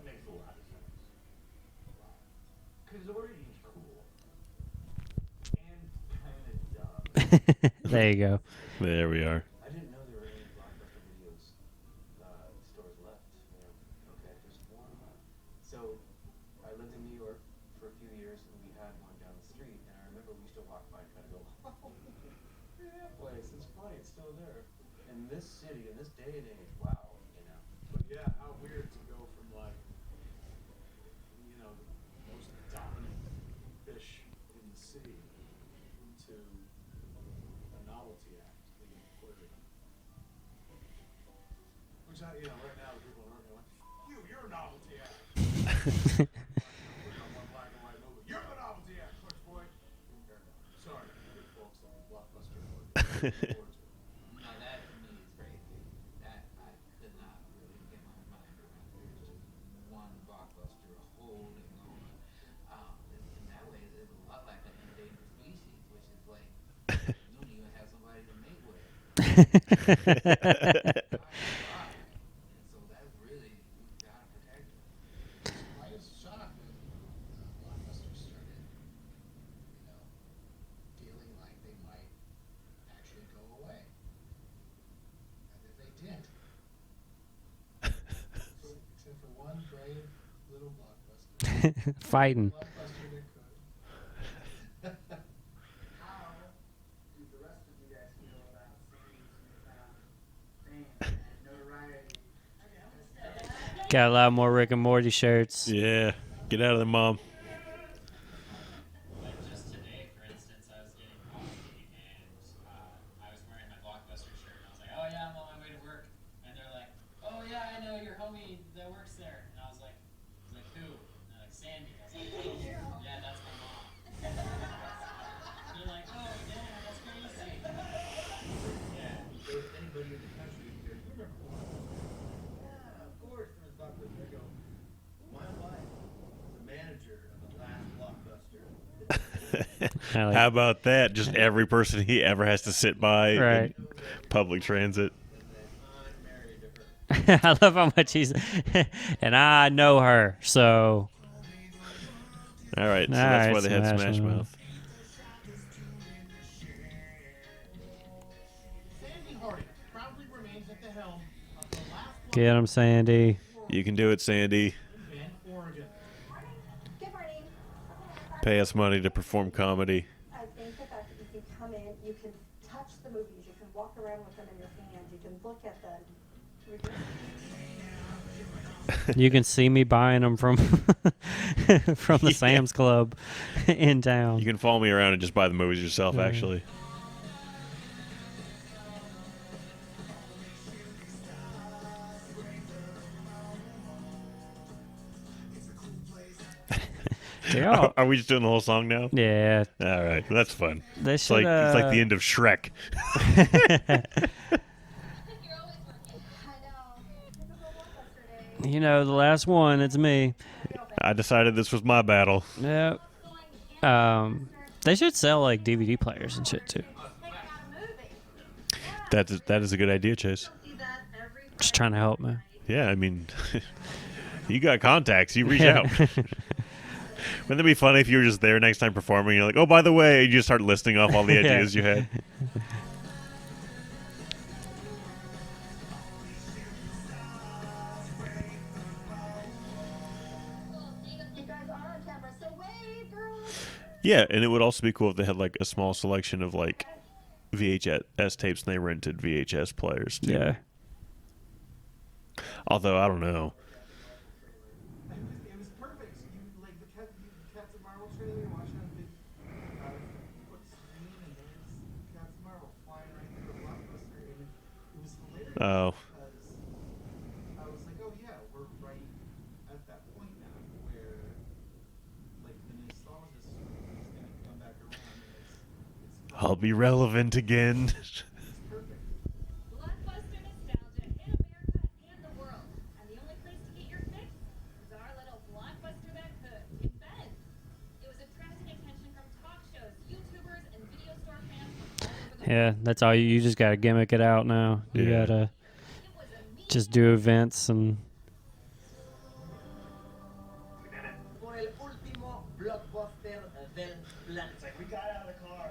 makes a lot of sense. Because Oregon's cool. And kind of dumb. There you go. There we are. I didn't know there were any Blockbuster Videos stores left. You know, okay, just one. So I lived in New York for a few years, and we had one down the street. And I remember we used to walk by and kind of go, "Oh, that place! It's funny. It's still there." In this city, in this day and age, wow, you know. But yeah, how weird to go from like, you know, the most dominant fish in the sea to a novelty act in the aquarium. Which I, you know, right now the people in Oregon are like, you're a novelty act. One black and white movie. You're the novelty act, Clutch Boy. Sorry, good folks on the Blockbuster. Now that to me is crazy. That I could not really get my mind around. There's just one Blockbuster holding on. In that way, it's a lot like an endangered species, which is like you don't even have somebody to mate with. And so that's really, you gotta protect it. It's shocking. brave little Blockbuster. Fighting. Blockbuster that could. How do the rest of you guys feel about Sandy's newfound fame and notoriety? Got a lot more Rick and Morty shirts. Yeah. Get out of there, Mom. Like just today, for instance, I was getting coffee and I was wearing my Blockbuster shirt and I was like, oh yeah, I'm on my way to work. And they're like, oh yeah, I know your homie that works there. And I was like who? And they're like, Sandy. I was like, oh, yeah, that's my mom. They're like, oh damn, that's crazy. Yeah. If anybody in the country here, you remember Blockbuster? Yeah, of course there was Blockbuster. I go, my wife was the manager of the Last BlockBuster. How about that? Just every person he ever has to sit by Right. in public transit. I love how much he's. And I know her, so. All right, so All that's right, why they had Smash Smash Mouth. Mouth. Sandy Harding proudly remains at the helm of the last Get him, Sandy. You can do it, Sandy. Bend, Oregon. Good morning. Pay us money to perform comedy. I think the fact that you can come in, you can touch the movies, you can walk around with them in your hand, you can look at them. You can see me buying them from from the Sam's Club in town. You can follow me around and just buy the movies yourself, Yeah. actually. Yeah. Are we just doing the whole song now? Yeah. All right, that's fun. They It's like the end of Shrek. You know, the last one, it's me. I decided this was my battle. Yep. They should sell like DVD players and shit too. That is a good idea, Chase. Just trying to help, man. Yeah, I mean, you got contacts. You reach Yeah. out. Wouldn't it be funny if you were just there next time performing? You're like, oh, by the way, you just start listing off all the Yeah. ideas you had. Yeah, and it would also be cool if they had like a small selection of like VHS tapes and they rented VHS players too. Yeah. Although I don't know. It was perfect. You like the Captain Marvel trailer you're watching on big what screen, and there's Captain Marvel flying right through a Blockbuster, and it was hilarious. Oh. Because I was like, oh yeah, we're right at that point now where like the nostalgia is gonna come back around, and it's I'll be relevant again. Blockbuster nostalgia in America and the world. And the only place to get your fix is our little Blockbuster that could in Bend. It was attracting attention from talk shows, YouTubers, and video store fans from all over the Yeah, that's all you just gotta gimmick it out now. You Yeah. gotta just do events and Por el último Blockbuster del plan. It's like we got out of the car.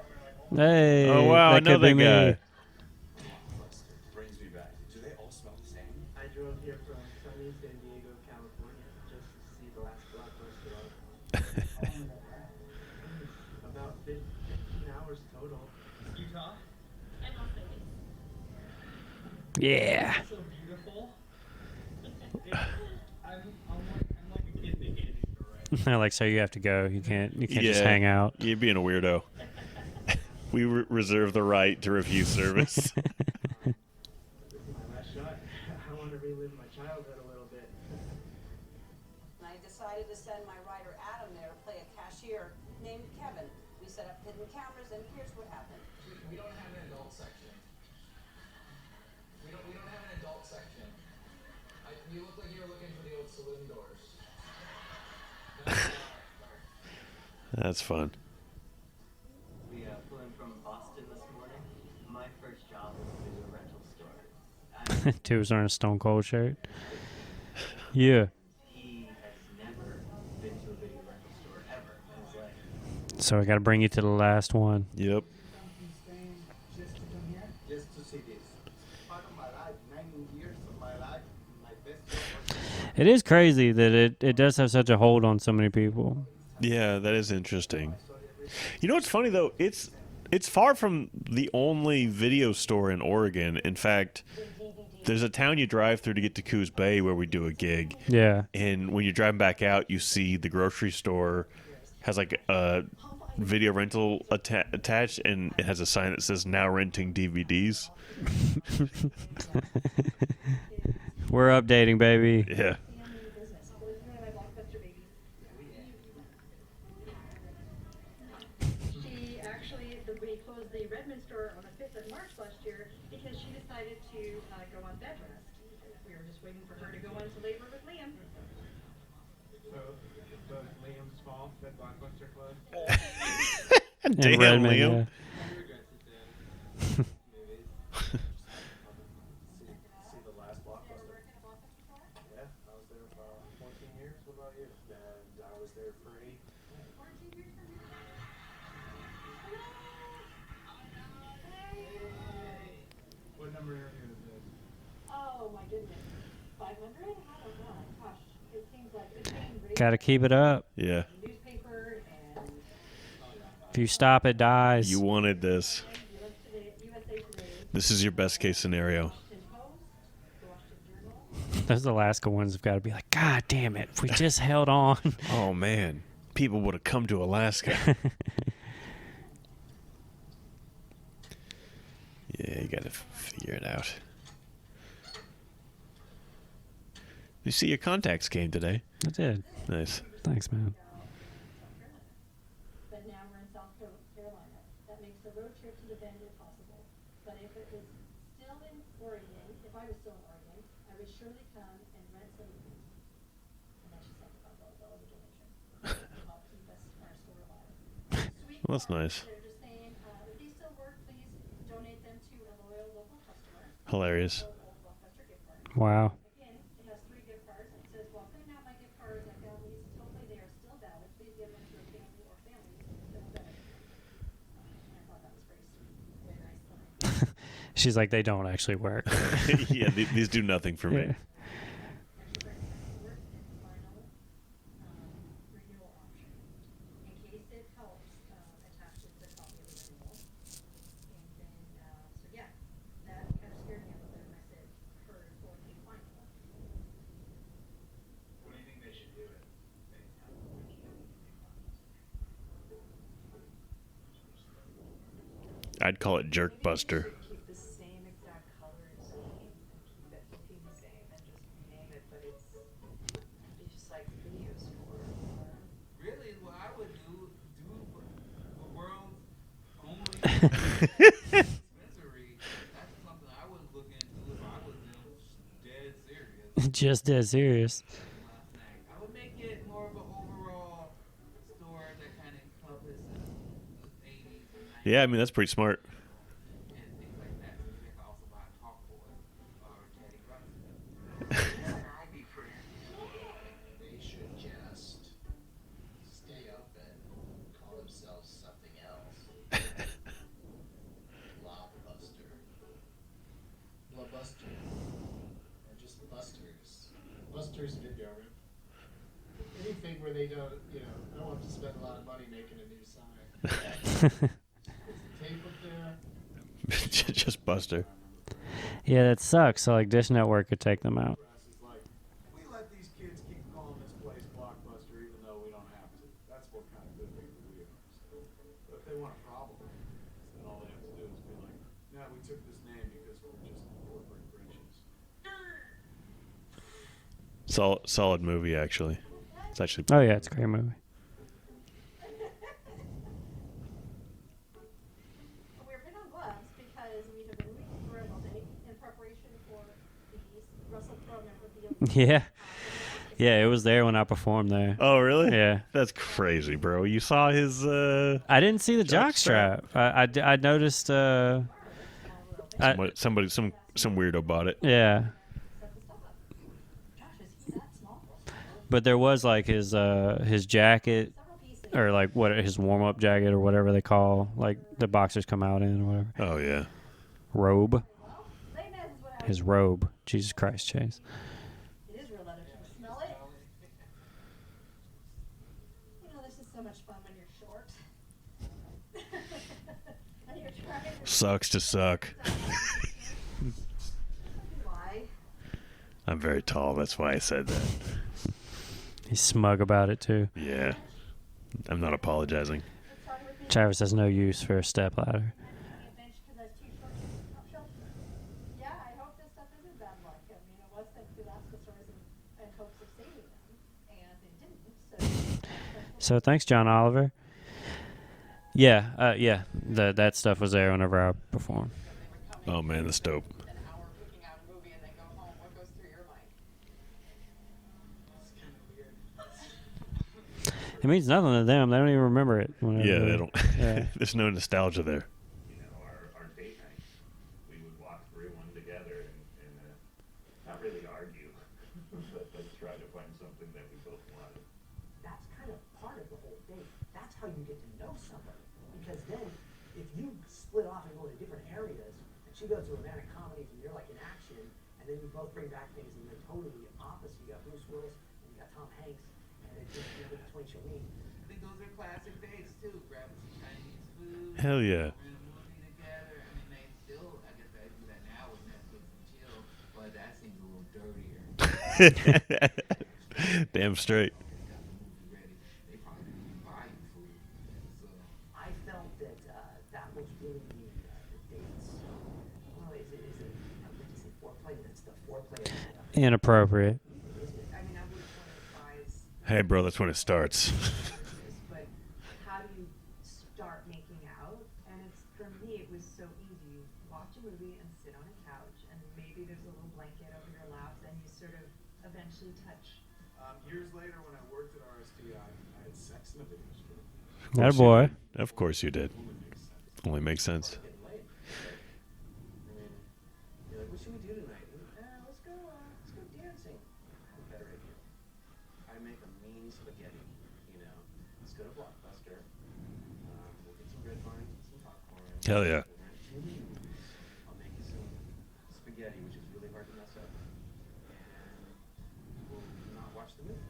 We're like, hey, Oh, wow, I that know could be that me. guy. Brings me back. Do they all smell the same? I drove here from sunny San Diego, California, just to see the last Blockbuster. About 15 hours total. Utah? And Las Vegas. Yeah. So beautiful. I'm like a kid in a candy store right They're like, so you have to go. You can't just Yeah, hang out. You're being a weirdo. We reserve the right to refuse service. This is my last shot. I want to relive my childhood a little bit. I decided to send my writer Adam there to play a cashier named Kevin. We set up hidden cameras, and here's what happened. We don't have an adult section. We don't have an adult section. You look like you were looking for the old saloon doors. That's fun. We flew in from Boston this morning. My first job was to a rental store. Two was wearing a Stone Cold shirt. Yeah. He has never been to a video rental store ever. And it's like, So I got to bring you to the last one. Yep. Just to come here? Just to see this. Part of my life, 9 years of my life, my best job was It is crazy that it does have such a hold on so many people. Yeah, that is interesting. You know what's funny though? It's far from the only video store in Oregon. In fact, there's a town you drive through to get to Coos Bay where we do a gig. Yeah. And when you're driving back out, you see the grocery store has like a video rental attached, and it has a sign that says "Now renting DVDs." We're updating, baby. Yeah. She actually, we closed the Redmond store on the 5th of March last year because she decided to go on bed rest. We were just waiting for her to go into labor with Liam. So Liam's fault that Blockbuster closed? Damn, Redmond, Liam. yeah. See the Last BlockBuster? Yeah, I was there for 14 years. What about you? And I was there for 8. What number interview is this? Oh my goodness. 500? I don't know. Gosh, it seems like between Gotta keep it up. Yeah. newspaper and If you stop, it dies. You wanted this. This is your best case scenario. Those Alaska ones have got to be like, God damn it! If we just held on. Oh man, people would have come to Alaska. Yeah, you gotta figure it out. You see, your contacts came today. I did. Nice. Thanks, man. But now we're in South Carolina. That makes the road trip to the Bend impossible. But if it was still in Oregon, if I was still in Oregon, I would surely come and rent some movies. And that's just like $5 a donation. To help keep us our store alive. Sweet Well, that's nice. They're just saying, if these still work, please donate them to a loyal local customer. Hilarious. Blockbuster gift card. Wow. Again, it has 3 gift cards, and it says, while filling out my gift cards, I found these. Hopefully they are still valid. Please give them to a family or families that will benefit. And I thought that was very sweet. Very nice line. She's like, they don't actually work. Yeah, these do nothing for me. Yeah. Renewal option. In case it helps, attached is a copy of the renewal. And then, so yeah, that kind of scared me a little bit when I said, heard or be fine. What do you think they should do it? I'd call it Jerk Buster. Keep the same exact color and scheme and keep it looking the same and just rename it, but it's just like video store. Really, what I would do the world's only dispensary. That's something I would look into if I was dead serious. Just dead serious. I would make it more of an overall store that kind of encompasses the 80s and 90s Yeah, I mean that's pretty smart. and things like that. So you can also buy Talk Boy or Teddy Ruxpin. They should just stay up and call themselves something else. Blockbuster. Blockbuster. Or just Busters. Busters video room. Anything where they don't, don't have to spend a lot of money making a new sign. Tape up there. Just Buster. Yeah, that sucks. So like Dish Network could take them out. We let these kids keep calling this place Blockbuster even though we don't have to. That's what kind of good people we are. So, but if they want a problem, then all they have to do is be like, "Yeah, we took this name because we're just corporate britches." Solid movie, actually. It's actually. Oh yeah, it's a great movie. We're putting on gloves because we have been waiting for all day in preparation for the Russell Crowe memorabilia. Yeah. Yeah, it was there when I performed there. Oh really? Yeah. That's crazy, bro. You saw his. I didn't see the jockstrap. I noticed. Some weirdo bought it. Yeah. But there was like his jacket, or like what his warm up jacket or whatever they call like the boxers come out in or whatever. Oh yeah. Robe. His robe. Jesus Christ, Chase. It is real leather. Can you smell Sucks to suck. Why? I'm very tall. That's why I said that. He's smug about it too. Yeah. I'm not apologizing. Travis has no use for a stepladder. Yeah, I hope this stuff isn't bad luck. I mean, it was sent to Last BlockBuster in hopes of saving them, and it didn't. So thanks, John Oliver. Yeah. That stuff was there whenever I performed. Oh man, that's dope. It means nothing to them. They don't even remember it. Yeah, they don't. Yeah. There's no nostalgia there. You know, our date night, we would walk through one together and not really argue, but try to find something that we both wanted. That's kind of part of the whole thing. That's how you get to know somebody. Because then, if you split off and go to different areas, and she goes to romantic comedies and you're like in action, and then you both bring back things and you're totally opposite. You got Bruce Willis and you got Tom Hanks, and it just you're between Charlene. I think those are classic dates too. Grabbing some Chinese food. Hell yeah. Watching a movie together. I mean, they still, I guess they do that now with Netflix and chill, but that seems a little dirtier. Damn straight. They probably didn't buy you food. So I felt that that was really the dates. Well, is it I meant to say foreplay? That's the foreplay. Inappropriate. I mean, I wouldn't want to advise, Hey, bro, that's when it starts. but how do you start making out? And for me, it was so easy. You watch a movie and sit on a couch, and maybe there's a little blanket over your lap, and you sort of eventually touch. Years later, when I worked at RSTI, I had sex in a video store. That boy. Of course you did. Only makes sense. Getting laid. I mean, you're like, what should we do tonight? Let's go dancing. I have a better idea. I make a mean spaghetti, you know. Let's go to Blockbuster. We'll get some red wine, some popcorn. Hell yeah. I'll make you some spaghetti, which is really hard to mess up. And we'll not watch the movie.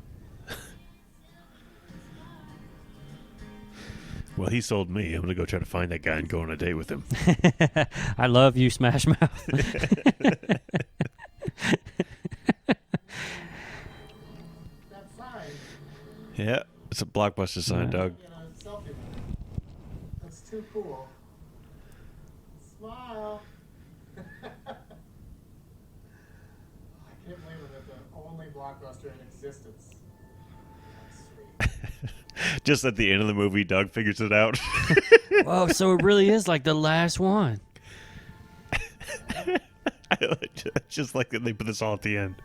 Well, he sold me. I'm going to go try to find that guy and go on a date with him. I love you, Smash Mouth. That sign. Yeah, it's a Blockbuster sign, Doug. You know, selfie. That's too cool. Smile. I can't believe it. That's the only Blockbuster in existence. That's sweet. Just at the end of the movie, Doug figures it out. Oh, so it really is like the last one. Just like they put this all at the end.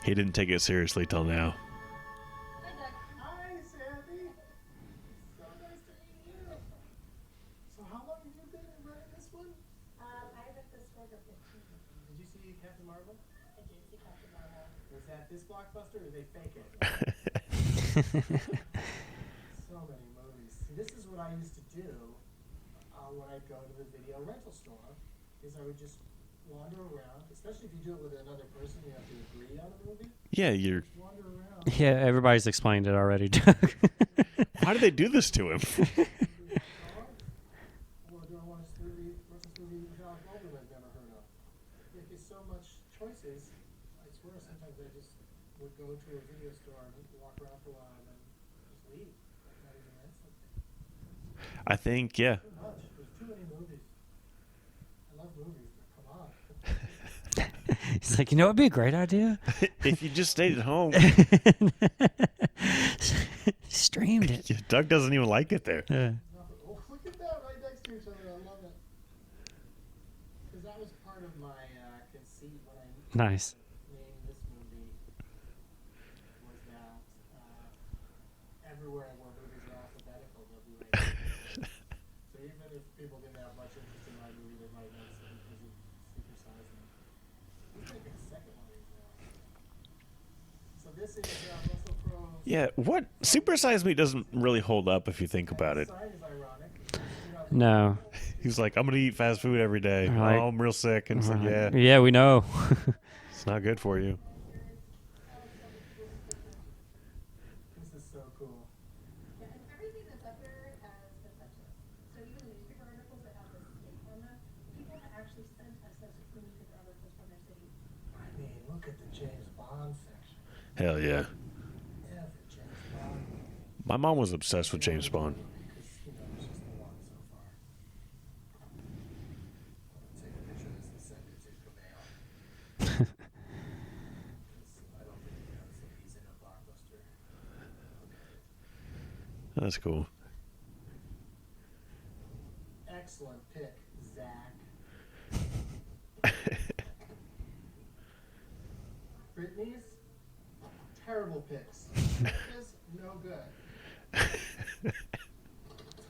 He didn't take it seriously till now. Hi, Sandy. So nice to meet you. So how long have you been running this one? I was at this for 15. Did you see Captain Marvel? I did see Captain Marvel. Was that this Blockbuster or did they fake it? So many movies. See, this is what I used to do when I'd go to the video rental store, is I would just wander around, especially if you do it with another person, you have to agree on a movie. Yeah, you're. Just wander around. Yeah, everybody's explained it already, Doug. Why do they do this to him? Or do I want to watch this movie with Alec Baldwin I've never heard of? Like, there's so much choices. I swear sometimes I just would go to a video store and walk around for a while and then just leave. Like, not even rent something. I think, yeah. Too much. There's too many movies. I love movies, but come on. He's like, you know, it'd be a great idea. If you just stayed at home. Streamed it. Doug doesn't even like it there. Yeah. Oh, look at that right next to each other. I love it. Because that was part of my conceit when I Nice. named this movie. Was that everywhere where movies are alphabetical, they'll be right there. So even if people didn't have much interest in my movie, they might notice it because it supersized them. We're taking a second one of these now. So this is Russell Crowe. Yeah, what Super Size Me doesn't really hold up if you think about it. No. He's like, I'm gonna eat fast food every day. Like- Oh, I'm real sick, and it's like, yeah, Yeah, we know. it's not good for you. This is so cool. Yeah, and everything that's up there has been sent to us. So even the newspaper articles that have this date on them, people have actually sent us those newspaper articles from their city. I mean, look at the James Bond section. Hell yeah. Every James Bond movie. My mom was obsessed with James Bond. Because, you know, there's just the one so far. I'm gonna take a picture of this and send it to Kumail. I don't think he knows that he's in a blockbuster. That's cool. Excellent pick, Zach. Brittany's terrible picks. Just no good. It's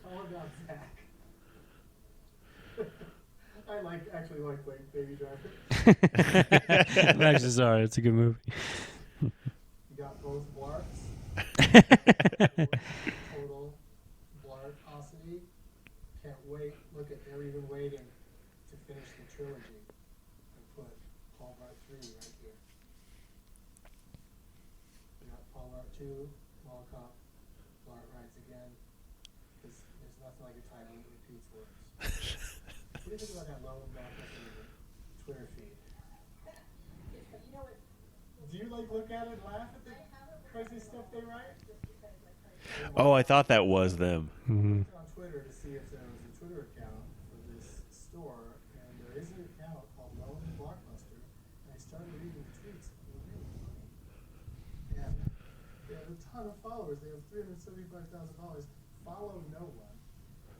all about Zach. I actually like Baby Driver. I'm actually sorry. It's a good movie. You got both Blarks. Total Blarkosity. Can't wait. Look at, they're even waiting to finish the trilogy and put Paul Blart 3 right here. You got Paul Blart 2, Mall Cop, Blart Rides Again. There's nothing like a title that repeats words. What do you think about that low blockbuster Twitter feed? You know what? Do you like look at it and laugh at the crazy stuff they write? Oh, I thought that was them. Mm-hmm. On Twitter to see if there was a Twitter account for this store, and there is an account called Lone Blockbuster. And I started reading the tweets. They were really funny. And they have a ton of followers. They have 375,000 followers. Follow no one.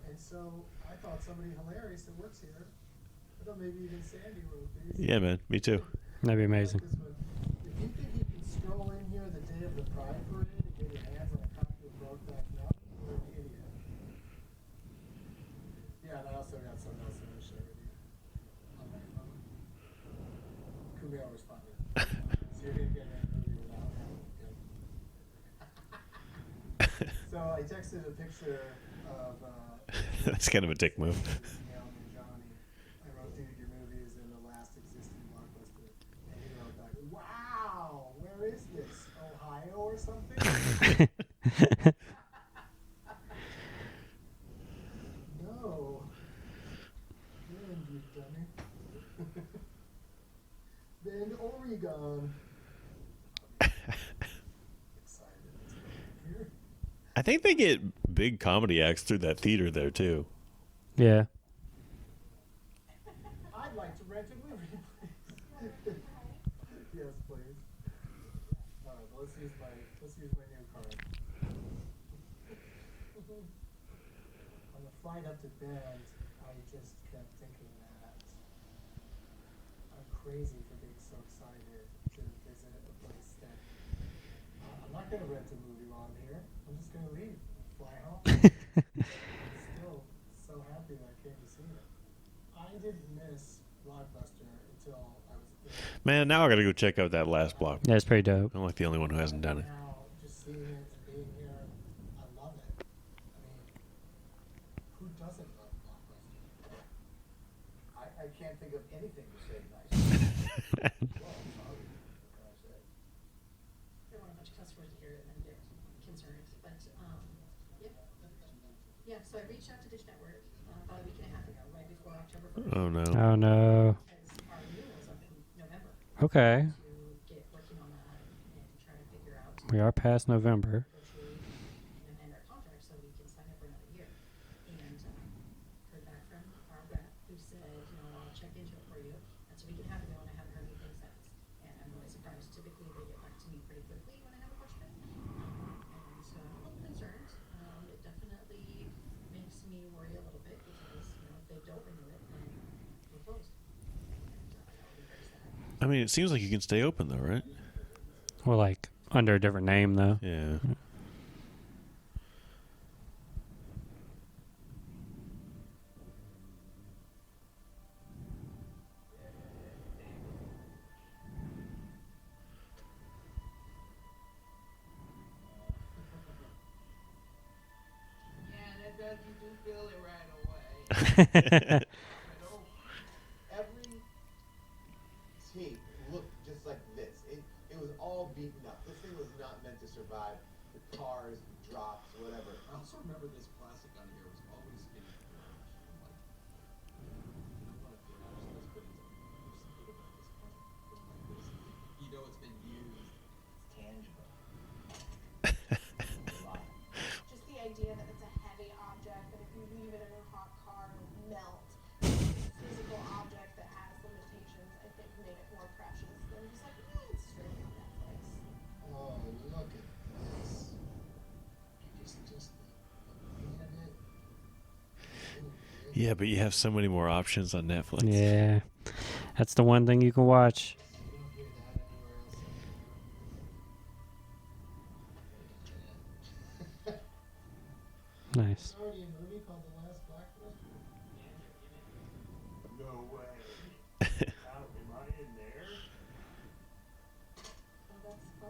And so I thought somebody hilarious that works here. I thought maybe even Sandy wrote these. Yeah, man, me too. That'd be amazing. If you think you can stroll in here the day of the Pride Parade and get your hands on a copy of Brokeback Mountain, you're an idiot. Yeah, and I also got something else I'm going to share with you on my phone. Kumail responded. So you're going to get a movie without him. So I texted a picture of That's kind of a dick move. Neil and Johnny. I wrote, dude, your movie is in the last existing blockbuster. And he wrote back, wow, where is this? Ohio or something? No. Bend, you dummy. Bend, Oregon. Excited. Let's go here. I think they get big comedy acts through that theater there too. Yeah. I'd like to rent a movie, please. Yes, please. All right, well, let's use my new card. On the flight up to Bend, I just kept thinking that I'm crazy for being so excited to visit a place that I'm not going to rent a movie while I'm here. I'm just going to leave, fly home. Still so happy that I came to see it. I didn't miss Blockbuster until I was there. Man, now I gotta go check out that Last Block. Yeah, it's pretty dope. I'm like the only one who hasn't done it. Now, just seeing it and being here, I love it. I mean, who doesn't love Blockbuster? I can't think of anything to say nice. Well, I'm sorry. What can I say? There weren't a bunch of customers here and then they're concerned, but, yeah, so I reached out to Dish Network, about a week and a half ago, right before October 1st. Oh no. Oh no. Because our renewal's up in November. Okay. To get working on that and try to figure out. We are past November. And end our contract so we can sign up for another year. And, heard back from our rep who said, I'll check into it for you. And so we can have it going. I haven't heard anything since. And I'm really surprised. Typically they get back to me pretty quickly when I have a question. And so I'm a little concerned. It definitely makes me worry a little bit because, if they don't renew it, then we're closed. And, that would be very sad. I mean, it seems like you can stay open though, right? Well, like under a different name though. Yeah. do feel it right away. Every tape looked just like this. It was all beaten up. This thing was not meant to survive the cars, drops, whatever. I also remember this plastic on here was always in the garage. I'm like, I want a garage this, but there's something about this plastic film like this. You know it's been used. It's tangible. Just the idea that it's a heavy object, that if you leave it in a hot car, it'll melt. It's a physical object that has limitations, I think made it more precious than just like, it's streaming on Netflix. Oh, look at this. Just the beat of it. Yeah, but you have so many more options on Netflix. Yeah. That's the one thing you can watch. You don't hear that anywhere else. Nice. There's already a movie called The Last BlockBuster. No way. Am I in there? Oh, that's fun.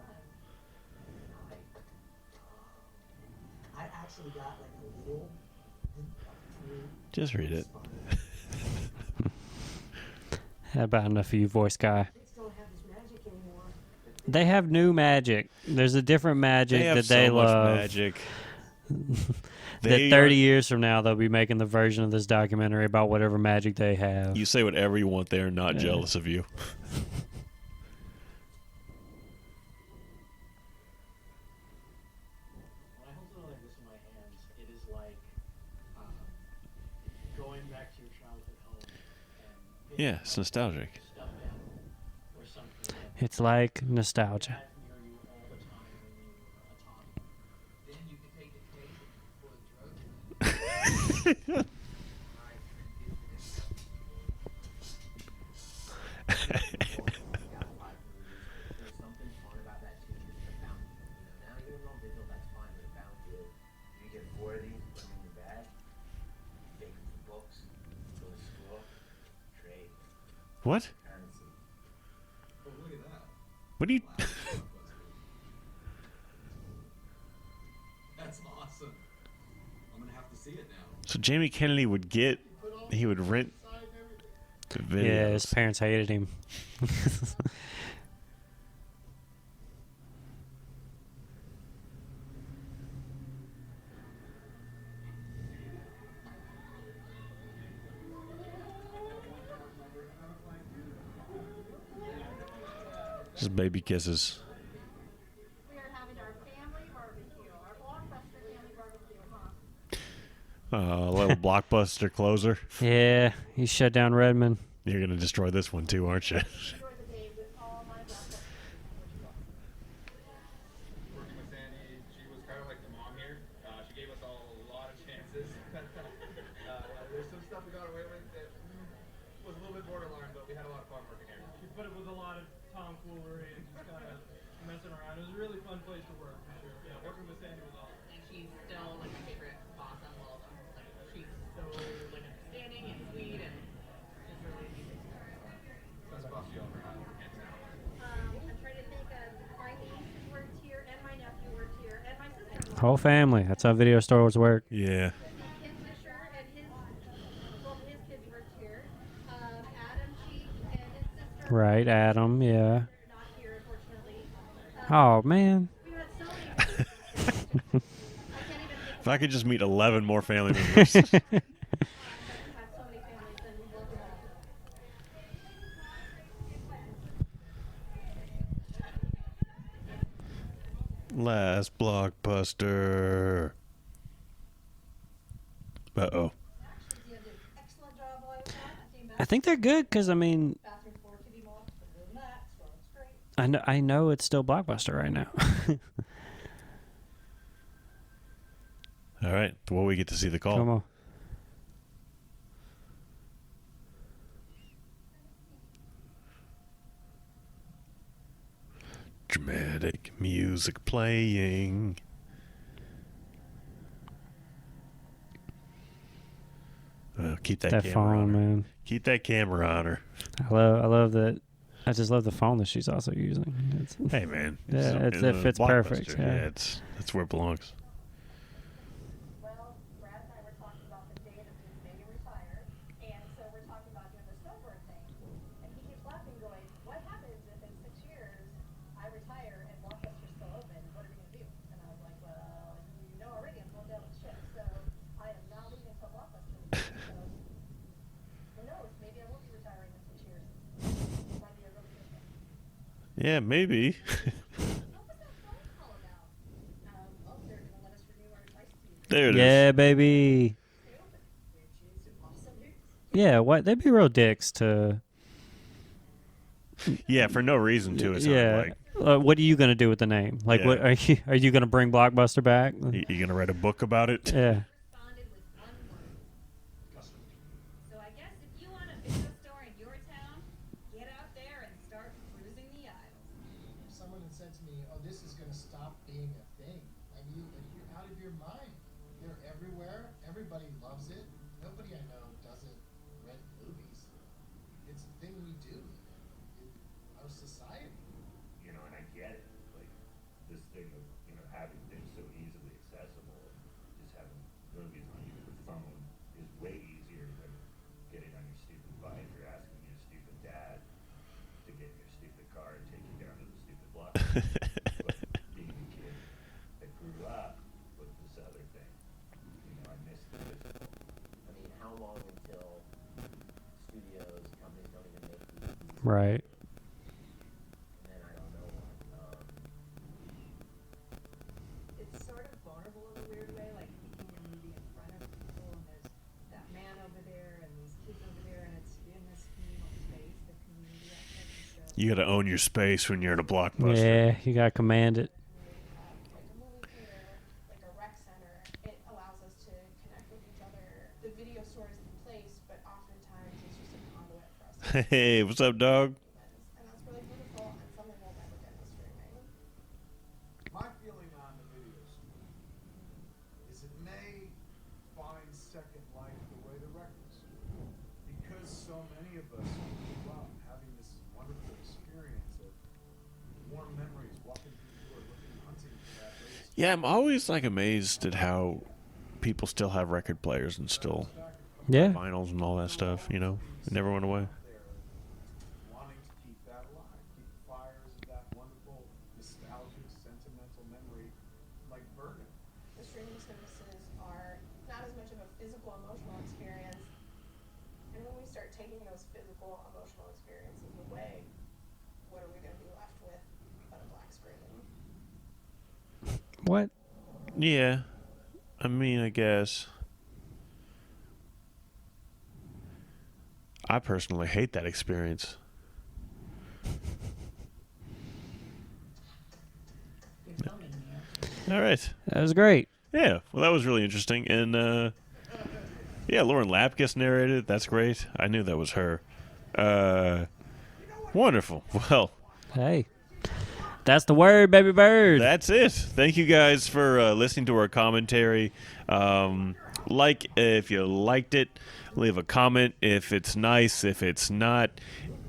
I actually got like a little. Just read it. How about enough of you, voice guy? Kids don't have this magic anymore. They have new magic. There's a different magic They have that so they much love. magic. That They 30 are- years from now, they'll be making the version of this documentary about whatever magic they have. You say whatever you want. They are not Yeah. jealous of you. When I hold something like this in my hands, it is like going back to your childhood home and Yeah, it's nostalgic. stuffed animal or something that It's like nostalgia. had near you all the time when you were a toddler. Then you can take the case and pull the drugs in. There's something fun about that too, just the bounty. Now even though digital, that's fine, but a bounty is, you get 4 of these, put them in your bag, take them to books, go to school, trade, What? currency. Oh, look at that. What do you? Last BlockBuster. That's awesome. I'm gonna have to see it now. So Jamie Kennedy would get. He would rent the videos. Yeah, his parents hated him. Just baby kisses. We are having our family barbecue, our Blockbuster family barbecue, A huh? little blockbuster closer. Yeah, he shut down Redmond. You're gonna destroy this one too, aren't you? Enjoy the day with all my Blockbuster. Working with Sandy, she was kind of like the mom here. She gave us all a lot of chances. There's some stuff we got away with that was a little bit borderline, but we had a lot of fun working here. She put it with a lot of tomfoolery and just kind of messing around. It was a really fun place to work, for sure. Yeah, working with Sandy was awesome. And she's still like my favorite boss on Waldo. Like she's so like understanding and sweet and just really easy. Best boss you ever had, hands down. I'm trying to think of my niece worked here and my nephew worked here and my sister. Whole family. That's how video stores work. Yeah. Ken Fisher and both his kids worked here. Adam Cheek and his sister. Right, Adam, yeah. They're not here, unfortunately. Oh, man. We had so many. I can't even think If I could just meet 11 more family members. of have so many families and we love them all. Last blockbuster. Uh-oh. Actually, did an excellent job while I was gone. I came back. I think they're good because, I mean, Bathroom floor TV mall. Other than that, so it's great. I know it's still Blockbuster right now. All right. Well, we get to see the call. Come on. Dramatic music playing. Keep that, That camera phone, on her. man. Keep that camera on her. I love that. I just love the phone that she's also using. It's, Hey, man. Yeah, It's it fits Blockbuster. perfect. Yeah, Yeah. that's where it belongs. Well, Brad and I were talking Yeah, maybe. There it is. Yeah, baby. Yeah, what? They'd be real dicks to. Yeah, for no reason too. It sounded Yeah. like. What are you gonna do with the name? Like, Yeah. what are you gonna bring Blockbuster back? You gonna write a book about it? Yeah. So I guess if you want a video store in your town, get out there and start cruising the aisles. If someone had said to me, "Oh, this is going to stop being a thing," you're out of your mind. They're everywhere. Everybody loves it. Nobody I know doesn't rent movies. It's a thing we do in our society. You know, and I get it. Like, this thing of, you know, having things so easily accessible, just having movies on your phone is way easier than getting on your stupid bike or asking your stupid dad to get in your stupid car and take you down to the stupid block. But being a kid that grew up with this other thing, you know, I miss the physical. I mean, how long until studios, companies don't even make these? Right. And then I don't know. It's sort of vulnerable in a weird way, like making a movie in front of people, and there's that man over there and these kids over there, and it's in this communal space, the community aspect. And so You gotta own your space when you're at a Blockbuster. Yeah, you gotta command it. like a movie theater, like a rec center, it allows us to connect with each other. The video store is the place, but oftentimes it's just a conduit for us. Hey, what's up, dog? And that's really beautiful and something we'll never get with streaming. My feeling on the video store is it may find second life the way the record store, because so many of us grew up having this wonderful experience of warm memories, walking through the door, looking, hunting for that latest. Yeah, I'm always like amazed at how people still have record players and still Yeah. vinyls and all that stuff. You know, it never went away. Wanting to keep that alive, keep the fires of that wonderful, nostalgic, sentimental memory like burning. The streaming services are not as much of a physical, emotional experience. And when we start taking those physical, emotional experiences away, what are we going to be left with but a black screen? What? Yeah, I mean, I guess. I personally hate that experience. All right. That was great. Yeah, well, that was really interesting. And, yeah, Lauren Lapkus narrated. That's great. I knew that was her. Wonderful. Well, Hey. That's the word, baby bird. that's it. Thank you guys for listening to our commentary. Like if you liked it, leave a comment. If it's nice, if it's not,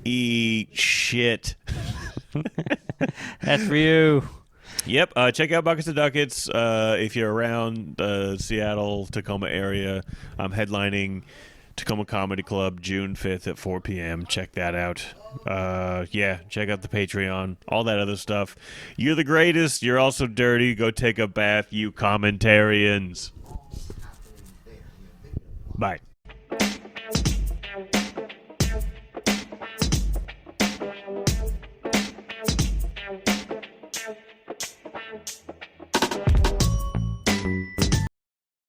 eat shit. That's for you. Yep. Check out Buckets of Ducats if you're around Seattle, Tacoma area. I'm headlining Tacoma Comedy Club June 5th at 4 p.m. Check that out. Yeah, check out the Patreon, all that other stuff. You're the greatest. You're also dirty. Go take a bath, you commentarians. Bye.